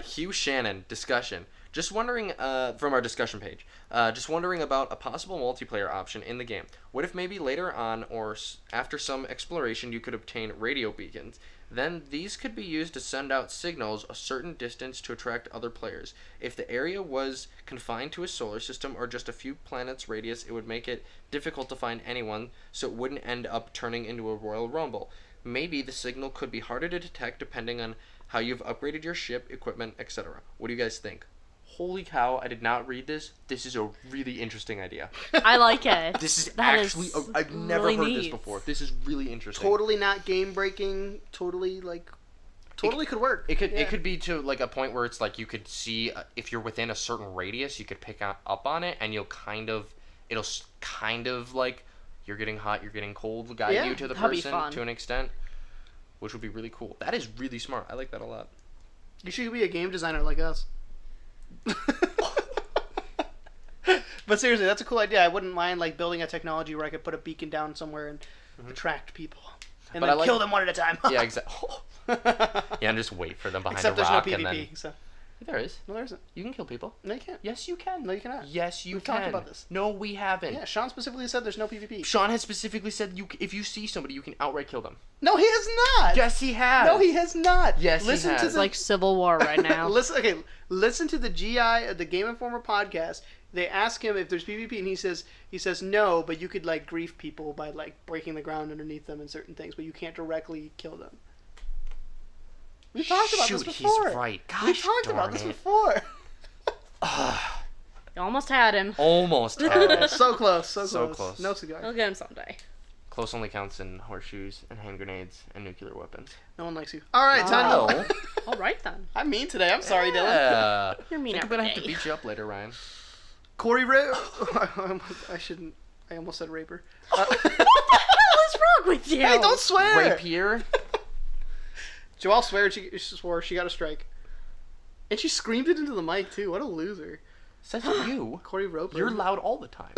Hugh Shannon, discussion. Just wondering, from our discussion page, just wondering about a possible multiplayer option in the game. What if maybe later on or after some exploration you could obtain radio beacons? Then these could be used to send out signals a certain distance to attract other players. If the area was confined to a solar system or just a few planets radius, it would make it difficult to find anyone, so it wouldn't end up turning into a Royal Rumble. Maybe the signal could be harder to detect depending on how you've upgraded your ship, equipment, etc. What do you guys think? Holy cow, I did not read this. This is a really interesting idea. I like it. This is That actually... is I've never really heard neat. this before. This is really interesting. Totally not game breaking. Totally could work. It could be to a point where it's you could see if you're within a certain radius, you could pick up on it, and it'll kind of you're getting hot, you're getting cold, guide you to the that'd be person fun. to an extent, which would be really cool. That is really smart. I like that a lot. You should be a game designer like us. But seriously, that's a cool idea. I wouldn't mind building a technology where I could put a beacon down somewhere and attract people, and then kill them one at a time. Yeah, exactly. Yeah, and just wait for them behind Except a there's rock no and then. PvP. So There is. no, there isn't. You can kill people. No, you can't. Yes, you can. No, you cannot. Yes, you We've can. talked about this. No, we haven't. Yeah, Sean specifically said there's no PvP. Sean has specifically said if you see somebody, you can outright kill them. No, he has not. Yes, he has. No, he has not. Yes, he listen has. to It's like Civil War right now. Listen to the the Game Informer podcast. They ask him if there's PvP, and he says no, but you could grief people by breaking the ground underneath them and certain things, but you can't directly kill them. We've talked about this before. He's right. Gosh, We've talked about this darn it. before. You almost had him. Almost had it. So close, so close. So close. No cigar. I'll get him someday. Close only counts in horseshoes and hand grenades and nuclear weapons. No one likes you. All right, time. Oh. All right then. I'm mean today. I'm sorry, Dylan. Yeah. You're mean I'm every gonna have to day. beat you up later, Ryan. Corey I shouldn't. I almost said raper. What the hell is wrong with you? Hey, don't swear. Rapier. Joelle she swore she got a strike. And she screamed it into the mic, too. What a loser. Says you. Corey Roper. You're loud all the time.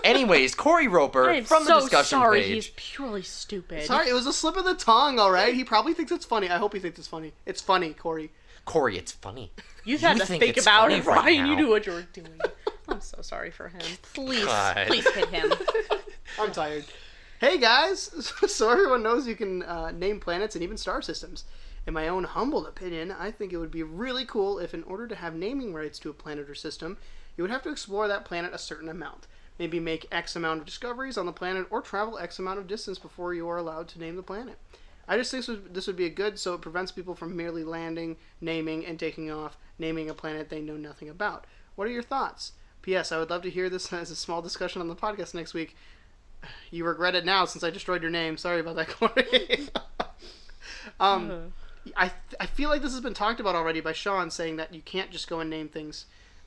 Anyways, Corey Roper I am from so the discussion sorry. page. He's purely stupid. Sorry, it was a slip of the tongue, all right? He probably thinks it's funny. I hope he thinks it's funny. It's funny, Corey. Corey, it's funny. You had to think think it's about funny it, right Ryan. You now. knew what you were doing. I'm so sorry for him. Please, God. please hit him. I'm tired. Hey, guys. So everyone knows you can name planets and even star systems. In my own humble opinion, I think it would be really cool if in order to have naming rights to a planet or system, you would have to explore that planet a certain amount. Maybe make X amount of discoveries on the planet or travel X amount of distance before you are allowed to name the planet. I just think this would be a good so it prevents people from merely landing, naming, and taking off, naming a planet they know nothing about. What are your thoughts? P.S. I would love to hear this as a small discussion on the podcast next week. You regret it now since I destroyed your name. Sorry about that, Corey. I feel like this has been talked about already by Sean saying that you can't just go and name things.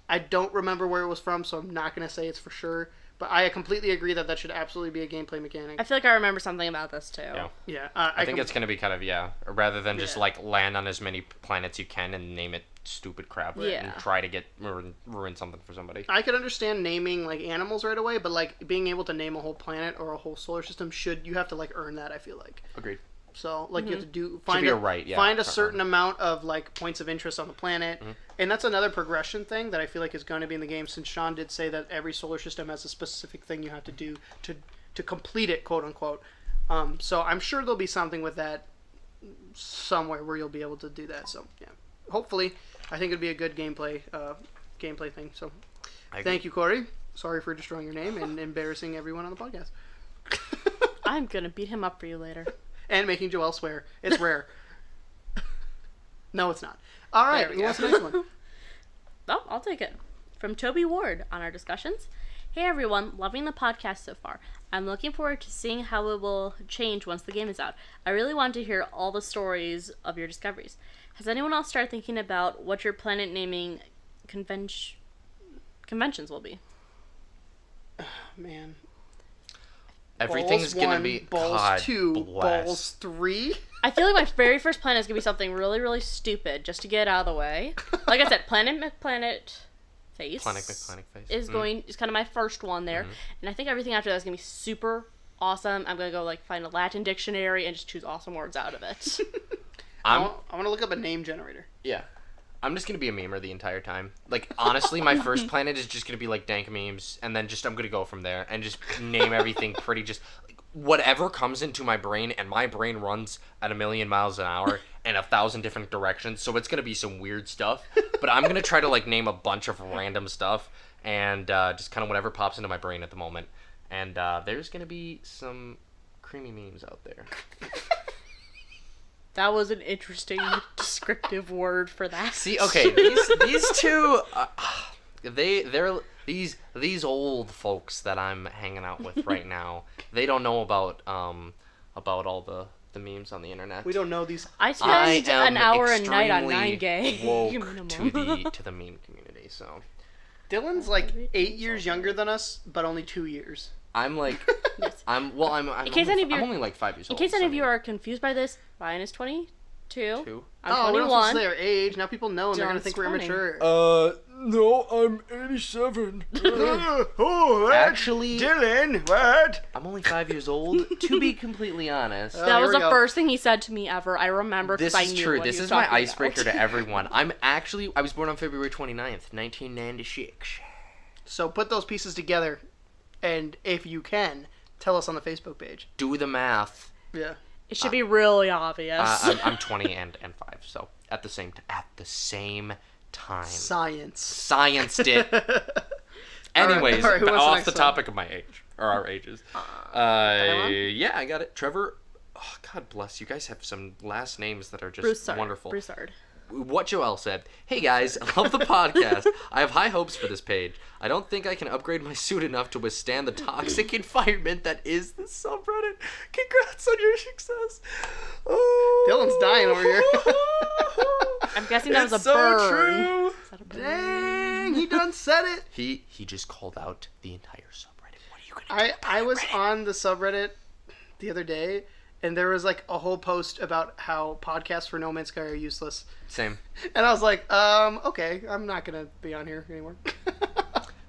I don't remember where it was from, so I'm not going to say it's for sure. But I completely agree that should absolutely be a gameplay mechanic. I feel like I remember something about this too. Yeah. I think it's going to be kind of, rather than just, Yeah. like, land on as many planets you can and name it stupid crap Yeah. and try to ruin something for somebody. I could understand naming, like, animals right away, but, like, being able to name a whole planet or a whole solar system you have to, like, earn that, I feel like. Agreed. So, like, you have to Should be a right, yeah. find a certain amount of, like, points of interest on the planet. And that's another progression thing that I feel like is going to be in the game, since Sean did say that every solar system has a specific thing you have to do to complete it, quote unquote. So I'm sure there'll be something with that somewhere where you'll be able to do that. So, yeah. Hopefully, I think it'd be a good gameplay thing. So, thank you, Corey. Sorry for destroying your name and embarrassing everyone on the podcast. I'm gonna beat him up for you later. And making Joelle swear. It's rare. No, it's not. All right, There we what's go. the next one? Oh, I'll take it. From Toby Ward on our discussions. Hey everyone, loving the podcast so far. I'm looking forward to seeing how it will change once the game is out. I really want to hear all the stories of your discoveries. Has anyone else started thinking about what your planet naming conventions will be? Man. Everything's Balls going to one, be... balls God 2, bless. balls 3. I feel like my very first planet is going to be something really, really stupid just to get it out of the way. Like I said, Planet McPlanet Face. Planet McPlanet Face. Is kind of my first one there. And I think everything after that is going to be super awesome. I'm going to go like find a Latin dictionary and just choose awesome words out of it. I want to look up a name generator. Yeah. I'm just going to be a memer the entire time. Like, honestly, my first planet is just going to be, like, dank memes, and then I'm going to go from there and just name everything pretty just... Like, whatever comes into my brain, and my brain runs at 1,000,000 miles an hour in 1,000 different directions, so it's going to be some weird stuff. But I'm going to try to, like, name a bunch of random stuff, and just kind of whatever pops into my brain at the moment. And there's going to be some creamy memes out there. That was an interesting descriptive word for that. See, okay, these two, they're these old folks that I'm hanging out with right now. They don't know about all the memes on the internet. We don't know these. I spend an hour a night on extremely 9gag. woke minimum. to the meme community. So Dylan's like 8 years younger than us, but only 2 years. I'm like, Yes. I'm only like 5 years In old. case any so of you are confused by this, Ryan is 22. Two. I'm we don't 21. say our age. Now people know, and they're gonna John's think we're 20. immature. No, I'm 87. What? Actually, Dylan, what? I'm only 5 years old. To be completely honest. That was here we the go. first thing he said to me ever. I remember because This I is knew true. what This he was is my talking icebreaker about. to everyone. I was born on February 29th, 1996. So put those pieces together, and if you can, tell us on the Facebook page. Do the math. Yeah. It should be really obvious. I'm 20 and 5, so at the same time. Science. Scienced it. Anyways, all right, who wants the off next the one? topic of my age, or our ages. Yeah, I got it. Trevor, oh, God bless you guys have some last names that are just Broussard. wonderful. Broussard. What Joel said. Hey guys, I love the podcast. I have high hopes for this page. I don't think I can upgrade my suit enough to withstand the toxic environment that is the subreddit. Congrats on your success. Oh. Dylan's dying over here. I'm guessing that was a It's so burn. true. Is that a burn? Dang, he done said it. He just called out the entire subreddit. What are you gonna do? I was on the subreddit the other day, and there was like a whole post about how podcasts for No Man's Sky are useless. Same. And I was like, okay, I'm not gonna be on here anymore.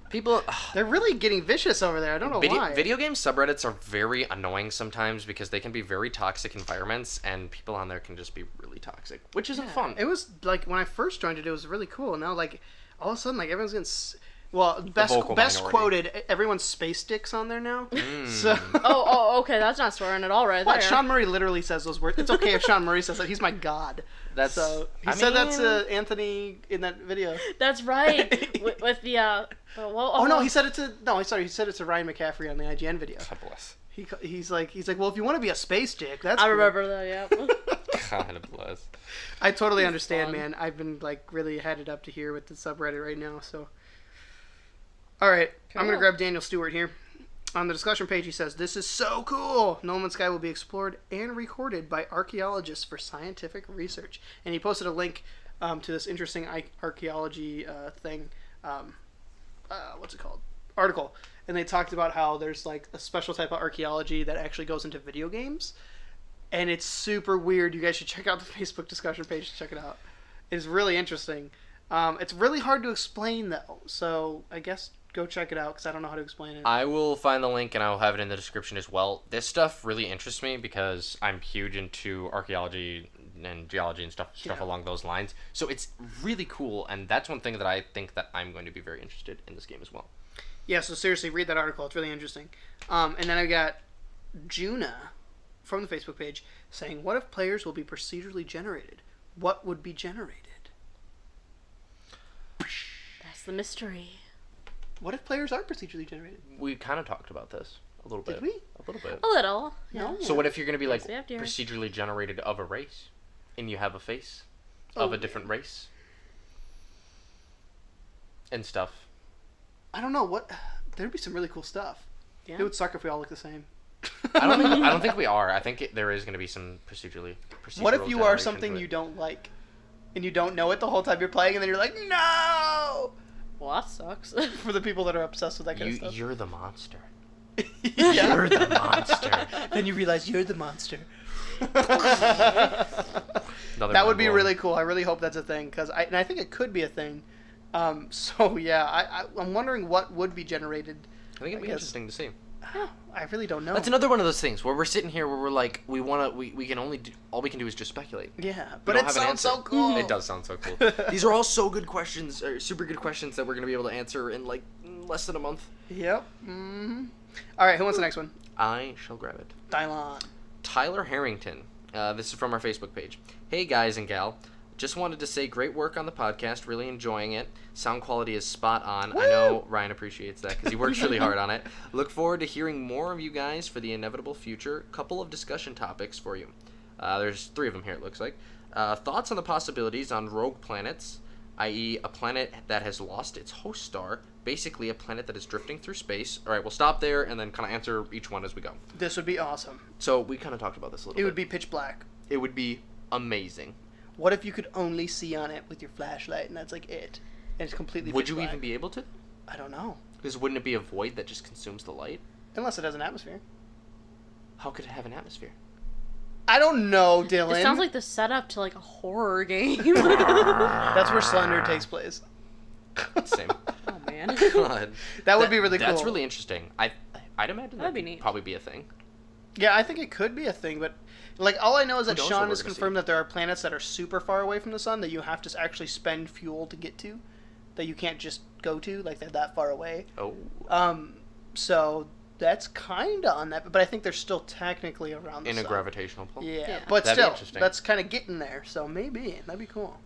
People, They're really getting vicious over there. I don't know why. video game subreddits are very annoying sometimes because they can be very toxic environments, and people on there can just be really toxic, which isn't fun. It was like when I first joined it, it was really cool. Now, like all of a sudden, like everyone's getting. Well, best minority. quoted. Everyone's space dicks on there now. So. Okay, that's not swearing at all right What? there. Sean Murray literally says those words. It's okay if Sean Murray says that. He's my god. That's So he I said that mean- to Anthony in that video. That's right. with the Oh no, he said it to he said it to Ryan McCaffrey on the IGN video. God bless. He's like, well, if you want to be a space dick, that's. I cool." remember that. Yeah. God bless. I totally understand, fun. man. I've been like really headed up to here with the subreddit right now. So, all right, I'm gonna Cool. grab Daniel Stewart here. On the discussion page, he says, "This is so cool. No Man's Sky will be explored and recorded by archaeologists for scientific research." And he posted a link to this interesting archaeology thing. What's it called? Article. And they talked about how there's like a special type of archaeology that actually goes into video games. And it's super weird. You guys should check out the Facebook discussion page to check it out. It's really interesting. It's really hard to explain though. So I guess go check it out because I don't know how to explain it. I will find the link and I will have it in the description as well. This stuff really interests me because I'm huge into archaeology and geology and stuff Yeah. along those lines. So it's really cool, and that's one thing that I think that I'm going to be very interested in this game as well. Yeah, so seriously, read that article. It's really interesting. And then I got Juna from the Facebook page saying, "What if players will be procedurally generated? What would be generated? That's the mystery. What if players are procedurally generated? We kind of talked about this a little bit. Did we? A little bit. A little. No. So what if you're going to be like Yes, we have, dear. procedurally generated of a race, and you have a face of a different race and stuff? I don't know what. There'd be some really cool stuff. Yeah. It would suck if we all look the same. I don't think we are. I think there is going to be some procedural. What if you are generation something to it. you don't like, and you don't know it the whole time you're playing, and then you're like, no! Well, that sucks. For the people that are obsessed with that kind of stuff. You're the monster. Yeah. You're the monster. Then you realize you're the monster. Another That would be mind-blowing. really cool. I really hope that's a thing because I think it could be a thing. So yeah, I'm wondering what would be generated. I think it'd be guess. interesting to see. I really don't know. That's another one of those things where we're sitting here where we're like, we can only do, all we can do is just speculate. Yeah, We but don't it have an sounds so answer. cool. It does sound so cool. These are all so good questions, or super good questions that we're gonna be able to answer in like less than a month. Yep. Mm-hmm. All right, who wants the next one? I shall grab it. Dylon. Tyler Harrington. This is from our Facebook page. Hey guys and gal. Just wanted to say great work on the podcast. Really enjoying it. Sound quality is spot on. Woo! I know Ryan appreciates that because he works really hard on it. Look forward to hearing more of you guys for the inevitable future. Couple of discussion topics for you. There's 3 of them here, it looks like. Thoughts on the possibilities on rogue planets, i.e. a planet that has lost its host star, basically a planet that is drifting through space. All right, we'll stop there and then kind of answer each one as we go. This would be awesome. So we kind of talked about this a little It bit. would be pitch black. It would be amazing. What if you could only see on it with your flashlight, and that's like it, and it's completely. Would pitch you black? even be able to? I don't know. Because wouldn't it be a void that just consumes the light? Unless it has an atmosphere. How could it have an atmosphere? I don't know, Dylan. It sounds like the setup to like a horror game. That's where Slender takes place. Same. Oh man. God. That would be really cool. That's really interesting. I'd imagine That'd be could neat. probably be a thing. Yeah, I think it could be a thing, but like all I know is that Who knows Sean what has we're gonna confirmed see. that there are planets that are super far away from the sun that you have to actually spend fuel to get to, that you can't just go to, like they're that far away. Oh. So that's kind of on that, but I think they're still technically around the In a sun. gravitational pull. Yeah, Yeah. but That'd be still, interesting. that's kind of getting there. So maybe that'd be cool.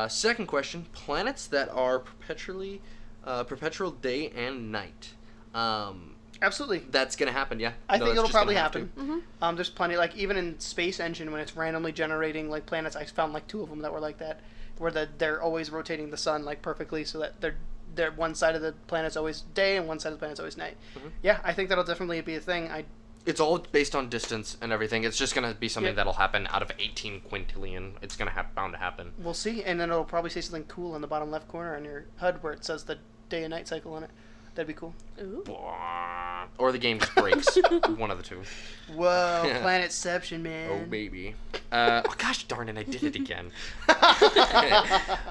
Second question: planets that are perpetual day and night. Absolutely. That's gonna happen. Yeah. I No, think that's it'll just gonna probably have happen. to. There's plenty, like even in Space Engine when it's randomly generating like planets, I found like 2 of them that were like that, where they're always rotating the sun like perfectly, so that they're one side of the planet's always day and one side of the planet's always night. Mm-hmm. Yeah, I think that'll definitely be a thing. It's all based on distance and everything. It's just going to be something Yep. that'll happen out of 18 quintillion. It's going to bound to happen. We'll see, and then it'll probably say something cool in the bottom left corner on your HUD where it says the day and night cycle on it. That'd be cool. Ooh. Or the game just breaks. One of the two. Whoa, Planetception, man. Oh, baby. Oh, gosh darn it, I did it again.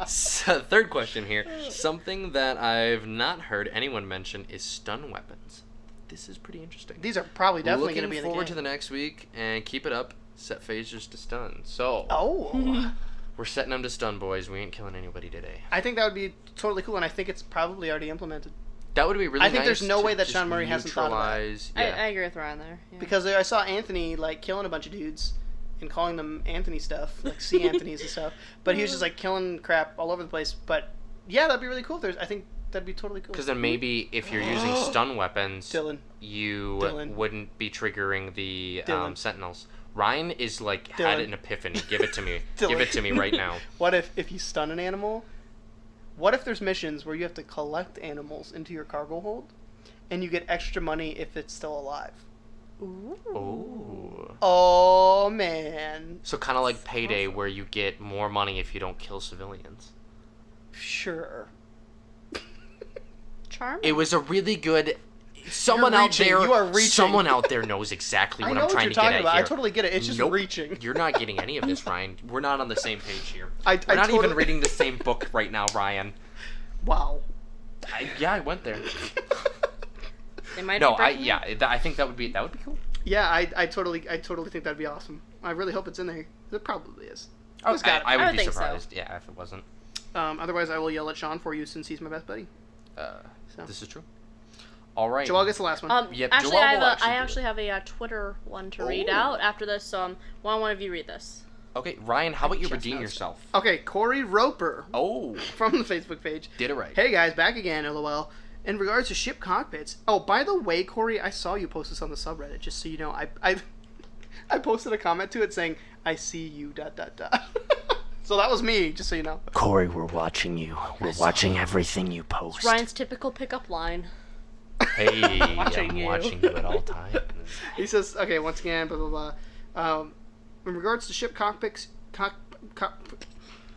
So, third question here. Something that I've not heard anyone mention is stun weapons. This is pretty interesting. These are probably definitely going to be in the game. Looking forward to the next week, and keep it up. Set phasers to stun. So, Oh. we're setting them to stun, boys. We ain't killing anybody today. I think that would be totally cool, and I think it's probably already implemented. That would be really nice. I think there's no to way that just Sean Murray hasn't thought of that. neutralize- Yeah. I agree with Ryan there. Yeah. Because I saw Anthony, like, killing a bunch of dudes and calling them Anthony stuff, like C. Anthony's and stuff. But he was just, like, killing crap all over the place. But, yeah, that'd be really cool. I think that'd be totally cool. Because then maybe if you're using stun weapons, Dylan. you Dylan. wouldn't be triggering the Dylan. sentinels. Ryan is like Dylan. had an epiphany. Give it to me. Dylan. Give it to me right now. What if you stun an animal? What if there's missions where you have to collect animals into your cargo hold, and you get extra money if it's still alive? Ooh. Oh. Oh, man. So kind of like Payday, where you get more money if you don't kill civilians. Sure. Charming. It was a really good. Someone You're out reaching. there. You are reaching. Someone out there knows exactly I what know I'm what trying you're to get talking at about. here. I totally get it. It's just Nope. reaching. You're not getting any of this, Ryan. We're not on the same page here. I We're not even totally- reading the same book right now, Ryan. Wow. I went there. They might No, be breaking it. I think that would be cool. Yeah, I totally think that'd be awesome. I really hope it's in there. It probably is. Oh, It's gotta I be. would I be think so. surprised. Yeah, if it wasn't. Otherwise, I will yell at Sean for you since he's my best buddy. So. This is true. All right. Joel gets the last one. Yep, Actually, Joel I will actually do actually have a Twitter one to read Oh. out after this. So, why don't one of you read this? Okay, Ryan, how about you Just redeem notes. yourself? Okay, Corey Roper Oh, from the Facebook page. did it right. Hey guys, back again, LOL. In regards to ship cockpits. Oh, by the way, Corey, I saw you post this on the subreddit. Just so you know, I posted a comment to it saying, "I see you." ... So that was me. Just so you know. Corey, we're watching you. We're watching everything you post. It's Ryan's typical pickup line. Hey, Watching I'm you. watching you at all times. He says, okay, once again, blah blah blah. In regards to ship cockpits,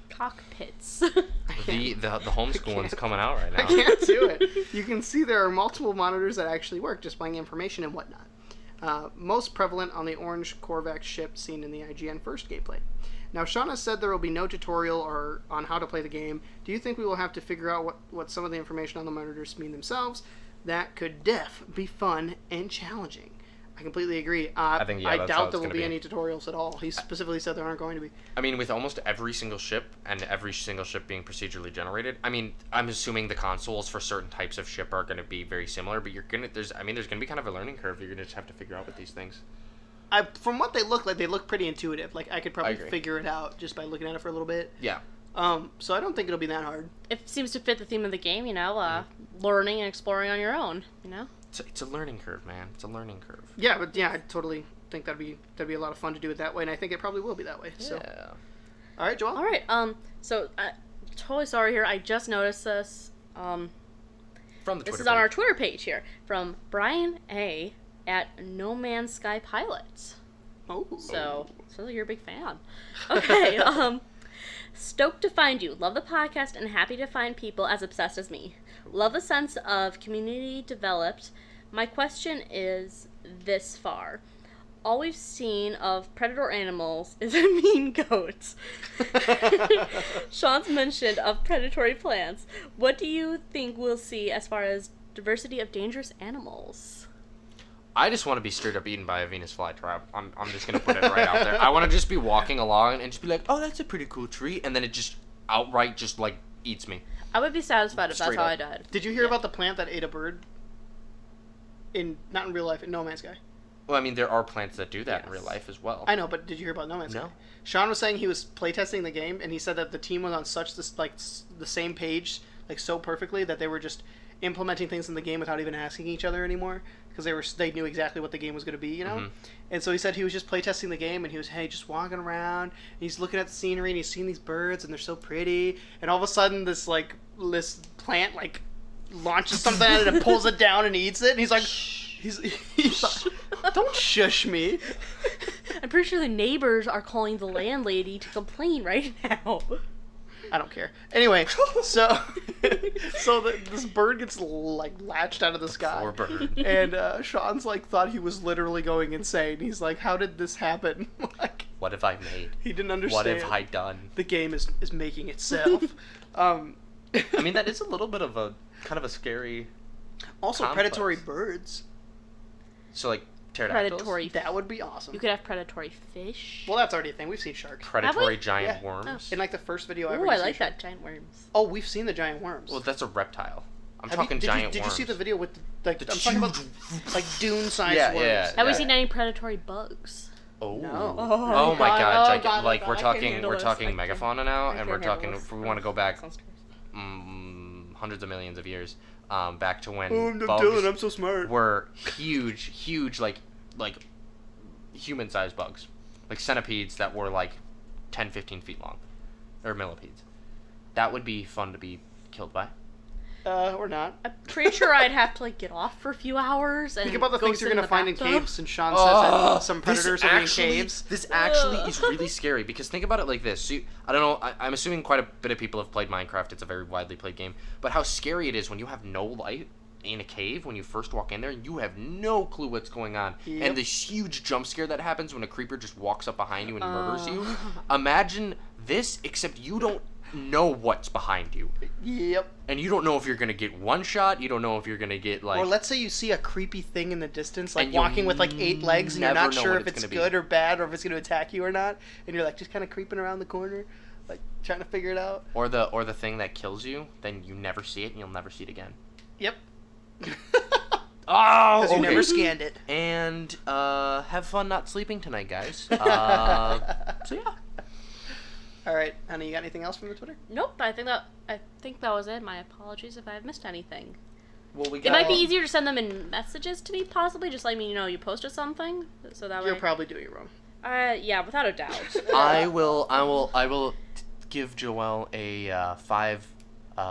Cockpits. The homeschooling's coming out right I now. can't do it. You can see there are multiple monitors that actually work, displaying information and whatnot. Most prevalent on the orange Korvax ship seen in the IGN first gameplay. Now, Sean has said there will be no tutorial or on how to play the game. Do you think we will have to figure out what some of the information on the monitors mean themselves? That could be fun and challenging. I completely agree. I think, yeah, I that's how doubt it's there will gonna be be. any tutorials at all. He specifically said there aren't going to be. I mean, with almost every single ship and every single ship being procedurally generated, I mean, I'm assuming the consoles for certain types of ship are going to be very similar, but there's going to be kind of a learning curve. You're going to just have to figure out with these things. From what they look like, they look pretty intuitive. Like, I could probably agree. figure it out just by looking at it for a little bit. Yeah. So I don't think it'll be that hard. It seems to fit the theme of the game, learning and exploring on your own, It's a learning curve, man. It's a learning curve. Yeah, but yeah, I totally think that'd be a lot of fun to do it that way, and I think it probably will be that way. So, Yeah. all right, Joel. All right. So, totally sorry here. I just noticed this. From the This Twitter is on page. our Twitter page here from Brian A. at No Man's Sky Pilots. Oh, So you're a big fan. Okay. Stoked to find you. Love the podcast and happy to find people as obsessed as me. Love the sense of community developed. My question is this far. All we've seen of predator animals is a mean goat. Sean's mentioned of predatory plants. What do you think we'll see as far as diversity of dangerous animals? I just want to be straight up eaten by a Venus flytrap. I'm just going to put it right out there. I want to just be walking along and just be like, oh, that's a pretty cool tree. And then it just outright just, like, eats me. I would be satisfied if that's Straight how up. I died. did you hear about the plant that ate a bird? Not in real life, in No Man's Sky. Well, I mean, there are plants that do that in Yes. real life as well. I know, but did you hear about No Man's Sky? No. Sean was saying he was playtesting the game, and he said that the team was on the same page, like so perfectly that they were just implementing things in the game without even asking each other anymore. because they knew exactly what the game was going to be, you know. Mhm. And so he said he was just playtesting the game, and he was just walking around, and he's looking at the scenery, and he's seeing these birds, and they're so pretty, and all of a sudden this plant like launches something at it and pulls it down and eats it, and he's like, he's like, don't shush me. I'm pretty sure the neighbors are calling the landlady to complain right now. I don't care. Anyway, so this bird gets like latched out of the sky. Poor bird. And Sean's like thought he was literally going insane. He's like, "How did this happen?" Like, What have I made? he didn't understand. What have I done? The game is making itself. I mean, that is a little bit of a kind of a scary. Also, complex. predatory birds. So like pterodactyls. Predatory. That would be awesome. You could have predatory fish. Well, that's already a thing. We've seen sharks. Predatory Have we? giant Yeah. worms. In like the first video ever. Ooh, you I see like shark- that giant worms. Oh, we've seen the giant worms. Well, that's a reptile. I'm Have you- talking did giant you, worms. Did you see the video with the, like? The I'm talking about huge- like dune-sized Yeah, worms. yeah. Have we seen any predatory bugs? Oh. No. Oh my God. god! Oh, God, Like oh, we're God, I can't talking, handle we're this. talking I can't- megafauna now, I and can't we're handle talking. this. If we want to go back Sounds scary. hundreds of millions of years, back to when Oh, I'm bugs Dylan. I'm so smart. were huge, like human-sized bugs, like centipedes that were like 10, 15 feet long, or millipedes. That would be fun to be killed by. Or not. I'm pretty sure I'd have to like get off for a few hours and Think about the go things you're sit gonna the find in bathtub. caves, and Sean says that some This predators are in actually- caves. This actually is really scary because think about it like this. So I don't know. I'm assuming quite a bit of people have played Minecraft. It's a very widely played game. But how scary it is when you have no light in a cave when you first walk in there and you have no clue what's going on. Yep. And this huge jump scare that happens when a creeper just walks up behind you and murders you. Imagine this, except you don't know what's behind you. Yep. And you don't know if you're going to get one shot. You don't know if you're going to get like... Or let's say you see a creepy thing in the distance, like And you'll walking with like 8 legs, and you're never not know sure what if it's it's gonna be. good or bad, or if it's going to attack you or not, and you're like just kind of creeping around the corner, like trying to figure it out. Or the thing that kills you, then you never see it and you'll never see it again. Yep. Oh, Because you never scanned it. And have fun not sleeping tonight, guys. So yeah. All right, honey, you got anything else from the Twitter? Nope, I think that was it. My apologies if I've missed anything. Well, we It got. might be easier to send them in messages to me, possibly. Just let me know you posted something, so that You're way. probably doing it wrong. Yeah, without a doubt. I will give Joelle a 5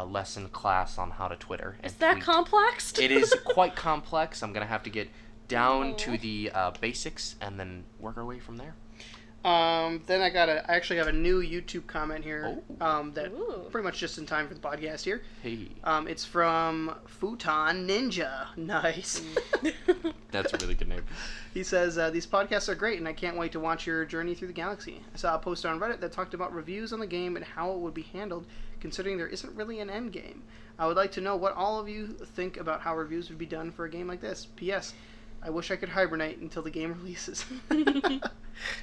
lesson class on how to Twitter. Is and that tweet. complex? It is quite complex. I'm gonna have to get down to the basics and then work our way from there. Then I actually have a new YouTube comment here. That Ooh. pretty much just in time for the podcast here. Hey, It's from Futon Ninja. Nice. that's a really good name. He says, these podcasts are great, and I can't wait to watch your journey through the galaxy. I saw a post on Reddit that talked about reviews on the game and how it would be handled, considering there isn't really an end game. I would like to know what all of you think about how reviews would be done for a game like this. P.S. I wish I could hibernate until the game releases.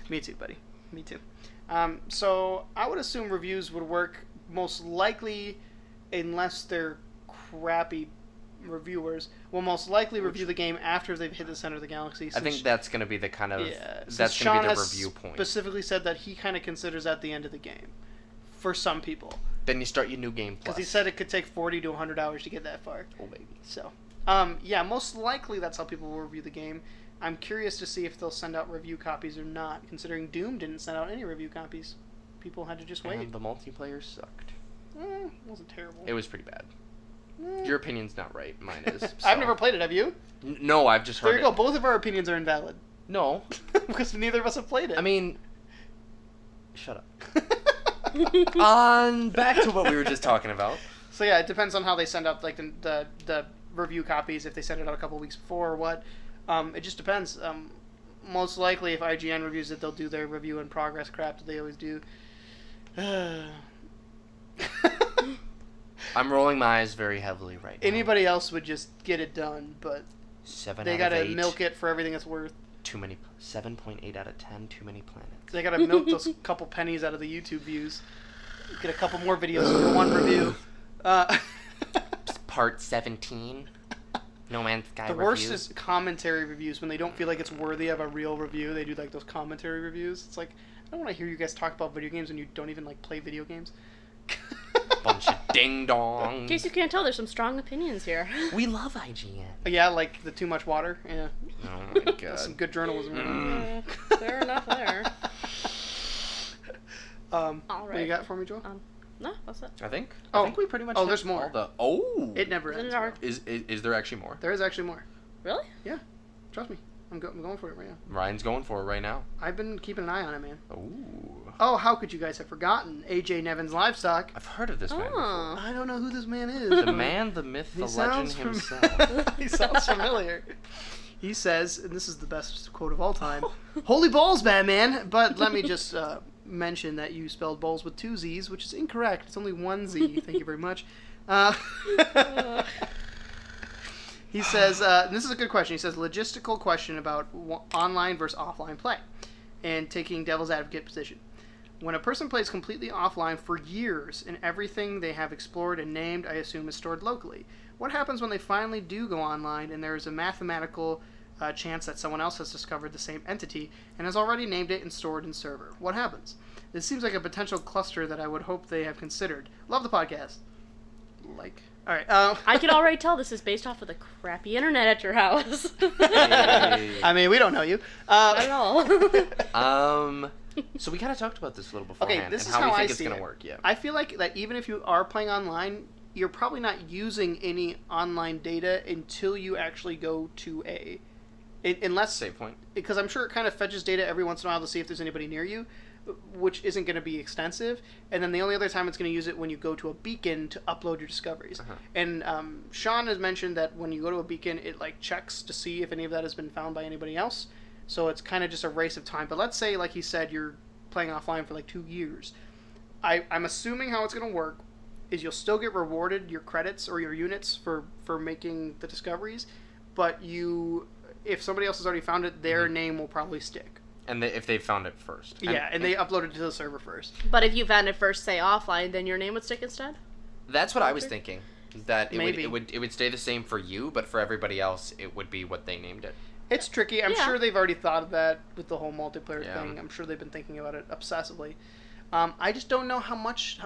Me too, buddy. Me too. So I would assume reviews would work most likely, unless they're crappy reviewers, will most likely review the game after they've hit the center of the galaxy. I think that's going to be the kind of since that's Sean going to be the has review point. specifically said that he kind of considers that the end of the game for some people, Then you start your new game because plus. he said it could take 40 to 100 hours to get that far. Oh baby. So, yeah, most likely that's how people will review the game. I'm curious to see if they'll send out review copies or not, considering Doom didn't send out any review copies. People had to just wait. And the multiplayer sucked. It wasn't terrible. It was pretty bad. Eh. Your opinion's not right. Mine is. I've so. never played it. Have you? No, I've just heard There you go. it. Both of our opinions are invalid No, because neither of us have played it. I mean, shut up. On back to what we were just talking about. So yeah, it depends on how they send out like the review copies. If they send it out a couple weeks before or what, it just depends. Most likely, if IGN reviews it, they'll do their review in progress crap that they always do. I'm rolling my eyes very heavily right now. Anybody else would just get it done, but 7 they out gotta of 8. milk it for everything it's worth. Too many. 7.8 out of 10. Too many planets. They gotta milk those couple pennies out of the YouTube views. Get a couple more videos for one review. Part 17. No Man's Sky The worst reviews. is commentary reviews when they don't feel like it's worthy of a real review. They do like those commentary reviews. It's like, I don't want to hear you guys talk about video games when you don't even like play video games. Bunch of ding In dongs. case you can't tell, there's some strong opinions here. We love IGN. Yeah, like the too much water. Yeah, Oh my that's some god. good journalism. Fair enough there. All All What do you right. got for me, Joel? No, what's that? I think Oh. we pretty much Oh, hit there's more. all the It never Isn't ends. it our... bro. is there actually more? There is actually more. Really? Trust me. I'm going for it right now. Ryan's going for it right now. I've been keeping an eye on it, man. Ooh. Oh, how could you guys have forgotten? AJ Nevin's livestock. I've heard of this man before. Oh. I don't know who this man is. The man, the myth, the He legend sounds himself. He sounds familiar. He says, and this is the best quote of all time, "Holy balls, Batman!" But let me just mention that you spelled balls with 2 Z's, which is incorrect. It's only 1 Z. Thank you very much. He says, and this is a good question. He says, logistical question about online versus offline play and taking devil's advocate position. When a person plays completely offline for years and everything they have explored and named, I assume, is stored locally, what happens when they finally do go online and there is a mathematical chance that someone else has discovered the same entity and has already named it and stored in server? What happens? This seems like a potential cluster that I would hope they have considered. Love the podcast. All right. I can already tell this is based off of the crappy internet at your house. Hey. I mean, we don't know you. Not at all. So we kind of talked about this a little beforehand this and is how we how think I it's see gonna it. work. Yeah. I feel like that even if you are playing online, you're probably not using any online data until you actually go to unless Save point. because I'm sure it kind of fetches data every once in a while to see if there's anybody near you, which isn't going to be extensive. And then the only other time it's going to use it when you go to a beacon to upload your discoveries. Uh-huh. And Sean has mentioned that when you go to a beacon, it like checks to see if any of that has been found by anybody else. So it's kind of just a race of time. But let's say, like he said, you're playing offline for like 2 years. I'm assuming how it's going to work is you'll still get rewarded your credits or your units for making the discoveries, but if somebody else has already found it, their name will probably stick. And if they found it first. And they upload it to the server first. But if you found it first, say offline, then your name would stick instead? That's what I was thinking. That Maybe. it would stay the same for you, but for everybody else, it would be what they named it. It's tricky. I'm Yeah. sure they've already thought of that with the whole multiplayer Yeah. thing. I'm sure they've been thinking about it obsessively. I just don't know how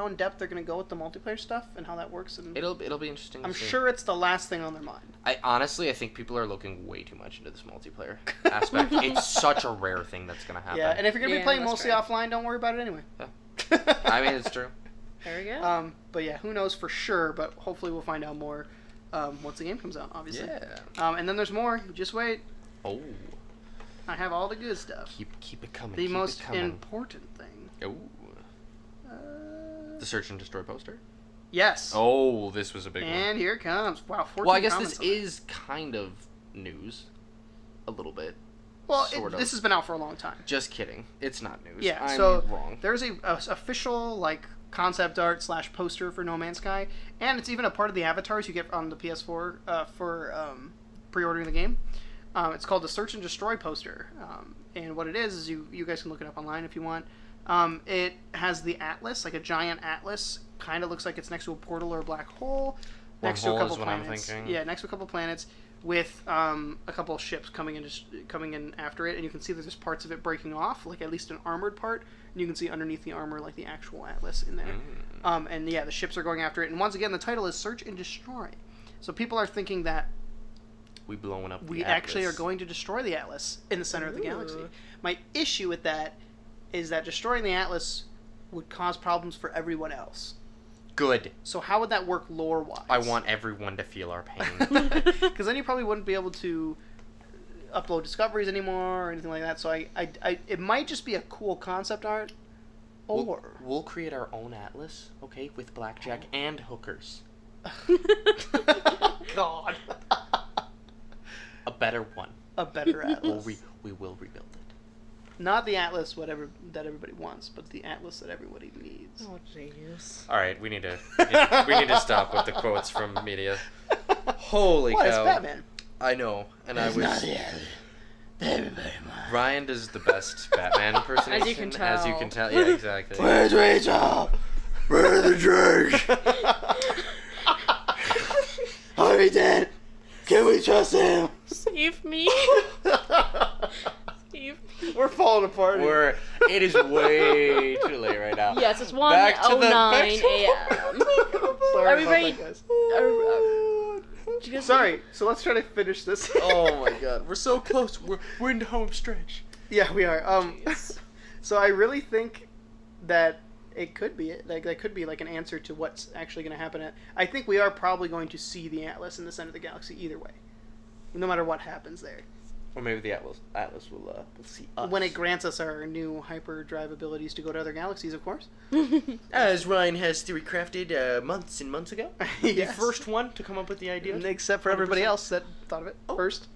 in depth they're going to go with the multiplayer stuff and how that works. And It'll be interesting. I'm to see. sure it's the last thing on their mind. I honestly think people are looking way too much into this multiplayer aspect. It's such a rare thing that's gonna happen. Yeah, and if you're going to be Yeah, playing that's mostly right. offline, don't worry about it anyway. Yeah. I mean, it's true. There we go. But yeah, who knows for sure, but hopefully we'll find out more once the game comes out, obviously. Yeah. And then there's more. Just wait. Oh, I have all the good stuff. keep it coming. The keep most it coming. important thing. Oh, the search and destroy poster. Yes. Oh, this was a big And here it comes. Wow, 14 one. Well, I guess comments this on it. is kind of news, a little bit. Well, sort of. this has been out for a long time. Just kidding. It's not news. Yeah, I'm so wrong. there's a official like concept art / poster for No Man's Sky, and it's even a part of the avatars you get on the PS4 for pre-ordering the game. It's called the Search and Destroy poster, and what it is you guys can look it up online if you want. It has the atlas, like a giant atlas, kind of looks like it's next to a portal or a black hole, next to a Wormhole couple is what I'm planets. thinking. Yeah, next to a couple planets with a couple of ships coming in after it, and you can see that there's parts of it breaking off, like at least an armored part, and you can see underneath the armor like the actual atlas in there. And yeah, the ships are going after it, and once again the title is Search and Destroy, so people are thinking that We blowing up. we the actually are Atlas. going to destroy the atlas in the center of the galaxy. Ooh. My issue with that is that destroying the atlas would cause problems for everyone else. Good. So how would that work lore-wise? I want everyone to feel our pain. Because then you probably wouldn't be able to upload discoveries anymore or anything like that. So I it might just be a cool concept art, or We'll create our own atlas, okay, with blackjack and hookers. God, A better one. a better Or atlas. we will rebuild it. Not the atlas that everybody wants, but the atlas that everybody needs. Oh, jeez. All right, we need to stop with the quotes from media. Holy What? It's cow! Batman. I know, and I was. Everybody wants. Ryan does the best Batman impersonation. As you can As you tell. can tell, yeah, exactly. Where's Rachel? Where's the drink? Are we dead? Can we trust him? Save me. Save me. We're falling apart. It is way too late right now. Yes, it's Back to the- 1:09 a.m. Sorry Everybody- about that, guys. Did you guys- Sorry. So let's try to finish this. Oh my god, we're so close. We're in the home stretch. Yeah, we are. So I really think that it could be it. Like that could be like an answer to what's actually going to happen. I think we are probably going to see the Atlas in the center of the galaxy either way, no matter what happens there. Or maybe the Atlas will see us. When it grants us our new hyperdrive abilities to go to other galaxies, of course. As Ryan has theory crafted months and months ago. The Yes. first one to come up with the idea. Except for everybody 100%. else that thought of it first.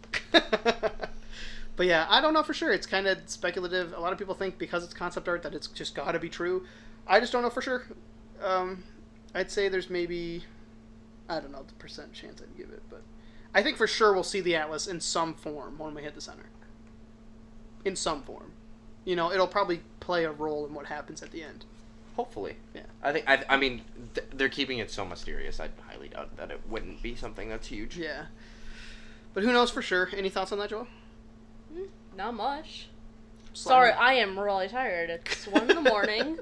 But yeah, I don't know for sure. It's kind of speculative. A lot of people think because it's concept art that it's just got to be true. I just don't know for sure. I'd say there's maybe, I don't know the percent chance I'd give it, but I think for sure we'll see the Atlas in some form when we hit the center. In some form. You know, it'll probably play a role in what happens at the end. Hopefully. Yeah. I mean, they're keeping it so mysterious. I highly doubt that it wouldn't be something that's huge. Yeah. But who knows for sure? Any thoughts on that, Joel? Not much. Slime. Sorry, I am really tired. It's 1 in the morning,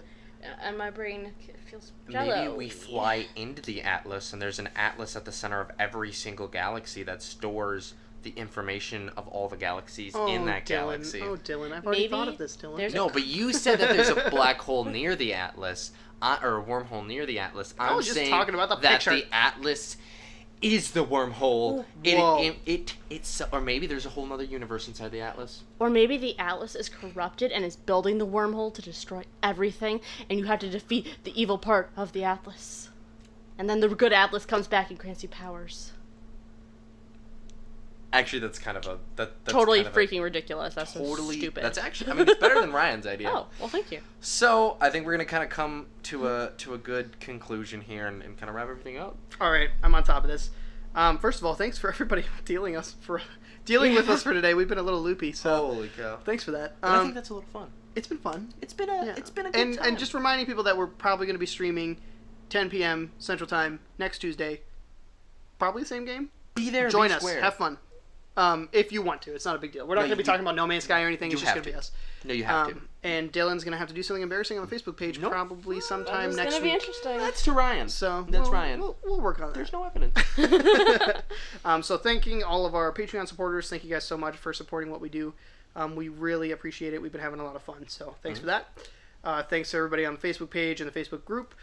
and my brain feels jello. Maybe we fly into the Atlas, and there's an Atlas at the center of every single galaxy that stores the information of all the galaxies in that Dylan. galaxy. Oh, Dylan. I've already Maybe thought of this, Dylan. there's No, but you said that there's a black hole near the Atlas, or a wormhole near the Atlas. I I'm was just saying talking about the that picture. the Atlas is the wormhole. Whoa. It's or maybe there's a whole other universe inside the Atlas. Or maybe the Atlas is corrupted and is building the wormhole to destroy everything, and you have to defeat the evil part of the Atlas. And then the good Atlas comes back and grants you powers. Actually, that's kind of that's Totally kind of a freaking ridiculous. That's so stupid. That's actually, I mean, it's better than Ryan's idea. Oh, well, thank you. So I think we're gonna kind of come to a good conclusion here and kind of wrap everything up. All right, I'm on top of this. First of all, thanks for everybody dealing with us for today. We've been a little loopy, so Holy cow! thanks for that. But I think that's a little fun. It's been fun. It's been a good and time. and just reminding people that we're probably going to be streaming 10 p.m. Central Time next Tuesday. Probably the same game. be there. Join be us. square. Have fun. If you want to, it's not a big deal. We're not No, going to be you- talking about No Man's Sky or anything. you It's just have going to be to. us. No, you have to. And Dylan's going to have to do something embarrassing on the Facebook page Nope. probably sometime It's next gonna be week. interesting. That's to Ryan. So That's we'll- Ryan. We'll work on that. There's no evidence. So thanking all of our Patreon supporters. Thank you guys so much for supporting what we do. We really appreciate it. We've been having a lot of fun. So thanks for that. Thanks to everybody on the Facebook page and the Facebook group.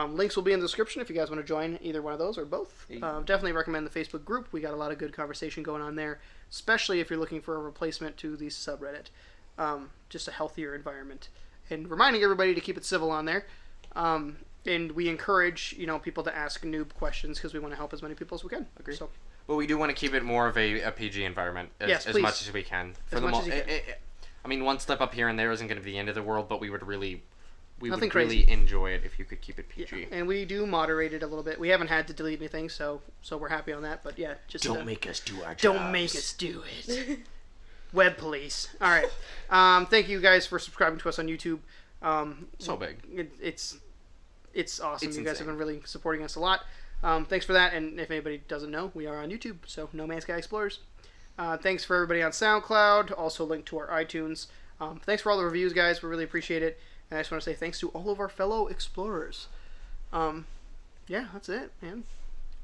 Links will be in the description if you guys want to join either one of those or both. Definitely recommend the Facebook group. We got a lot of good conversation going on there, especially if you're looking for a replacement to the subreddit. Just a healthier environment. And reminding everybody to keep it civil on there. And we encourage, people to ask noob questions because we want to help as many people as we can. Agree. So, But we do want to keep it more of a PG environment Yes, as please. much as we can. As much as you can. I mean, one slip up here and there isn't going to be the end of the world, but we would Nothing really crazy. enjoy it if you could keep it PG. and we do moderate it a little bit. We haven't had to delete anything, so we're happy on that. But yeah, just Don't make us do our jobs. Don't make us do it. Web police. All right. Thank you guys for subscribing to us on YouTube. So big. It's awesome. It's You guys have insane. been really supporting us a lot. Thanks for that. And if anybody doesn't know, we are on YouTube. So No Man's Sky Explorers. Thanks for everybody on SoundCloud. Also linked to our iTunes. Thanks for all the reviews, guys. We really appreciate it. And I just want to say thanks to all of our fellow explorers. Yeah, that's it, man.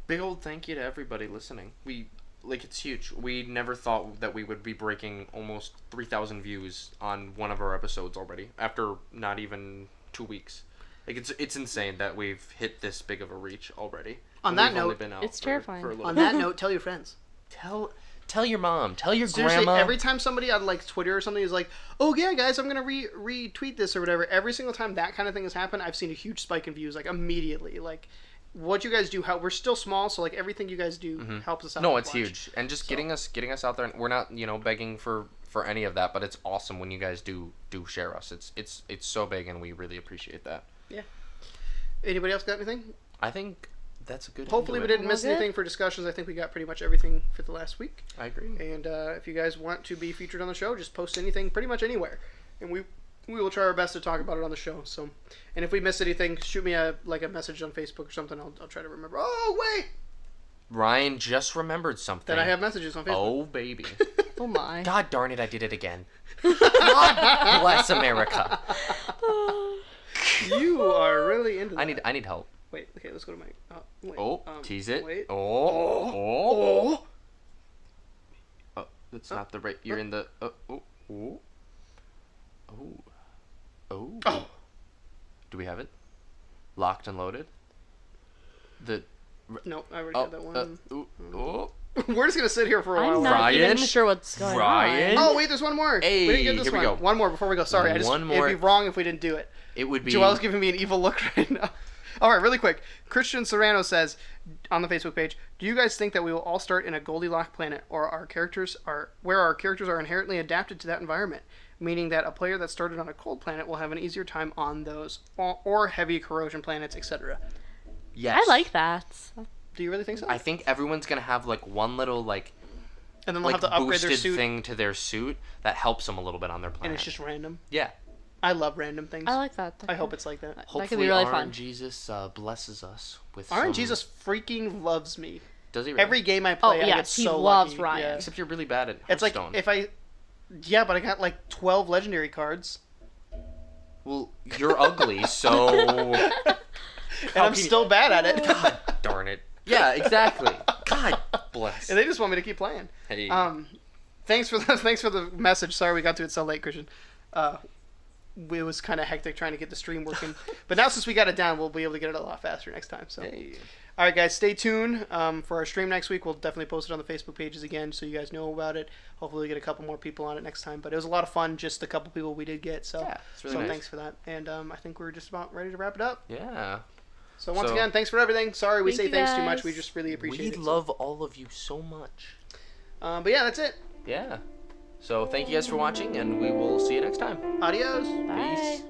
Big old thank you to everybody listening. It's huge. We never thought that we would be breaking almost 3,000 views on one of our episodes already after not even 2 weeks. It's insane that we've hit this big of a reach already. On And that we've only note, been out it's for terrifying. a little On bit. that note, tell your friends. Tell your mom. Tell your Seriously, grandma. every time somebody on Twitter or something is like, "Oh yeah, guys, I'm gonna retweet this or whatever," every single time that kind of thing has happened, I've seen a huge spike in views immediately. What you guys do, we're still small, so everything you guys do helps us out. No, a it's bunch. huge, and just getting us out there. And we're not begging for any of that, but it's awesome when you guys do share us. It's so big, and we really appreciate that. Yeah. Anybody else got anything? I think that's a good. Hopefully we end to it. didn't miss Well, good. anything for discussions. I think we got pretty much everything for the last week. I agree. And if you guys want to be featured on the show, just post anything pretty much anywhere, and we will try our best to talk about it on the show. So, and if we miss anything, shoot me a message on Facebook or something. I'll try to remember. Oh wait, Ryan just remembered something. that I have messages on Facebook. Oh baby! Oh my. God darn it! I did it again. God bless America. You are really into that. I need help. Wait. Okay, let's go to my. Wait, Oh, tease it. Wait. Oh. That's not the right. You're in the. Oh. Do we have it? Locked and loaded? No, I already had that one. Oh. We're just gonna sit here for a while. I'm not even Ryan? sure what's going Ryan? on. Oh wait, there's one more. Hey, we didn't get this here we one. go. One more before we go. Sorry, One more. It'd be wrong if we didn't do it. It would be. Joel's giving me an evil look right now. All right, really quick. Christian Serrano says on the Facebook page, "Do you guys think that we will all start in a Goldilocks planet, or our characters are inherently adapted to that environment, meaning that a player that started on a cold planet will have an easier time on those or heavy corrosion planets, etc." Yes. I like that. Do you really think so? I think everyone's gonna have like one little and then they'll have to upgrade their boosted suit, thing to their suit that helps them a little bit on their and planet. it's just random. Yeah. I love random things. I like that. I hope it's like that. Hopefully, could be really RNG fun. Jesus blesses us with. Jesus freaking loves me. Does he? Really? Every game I play, I get yes, he so loves lucky. Ryan. Yeah. Except you're really bad at It's like Hearthstone. but I got like 12 legendary cards, Well, you're ugly, so. and I'm still bad at it. God darn it. Yeah, exactly. God bless. And they just want me to keep playing. Hey. Thanks for the message. Sorry we got to it so late, Christian. It was kind of hectic trying to get the stream working, but now since we got it down, we'll be able to get it a lot faster next time. So, Hey. all right, guys, stay tuned for our stream next week. We'll definitely post it on the Facebook pages again, so you guys know about it. Hopefully, we get a couple more people on it next time. But it was a lot of fun. Just a couple people we did get. So, Yeah, it's really nice. thanks for that. And I think we're just about ready to wrap it up. Yeah. So once again, thanks for everything. Sorry we Thank say you, thanks too guys. much. We just really appreciate it. We love all of you so much. But yeah, that's it. Yeah. So thank you guys for watching, and we will see you next time. Adios. Bye. Peace.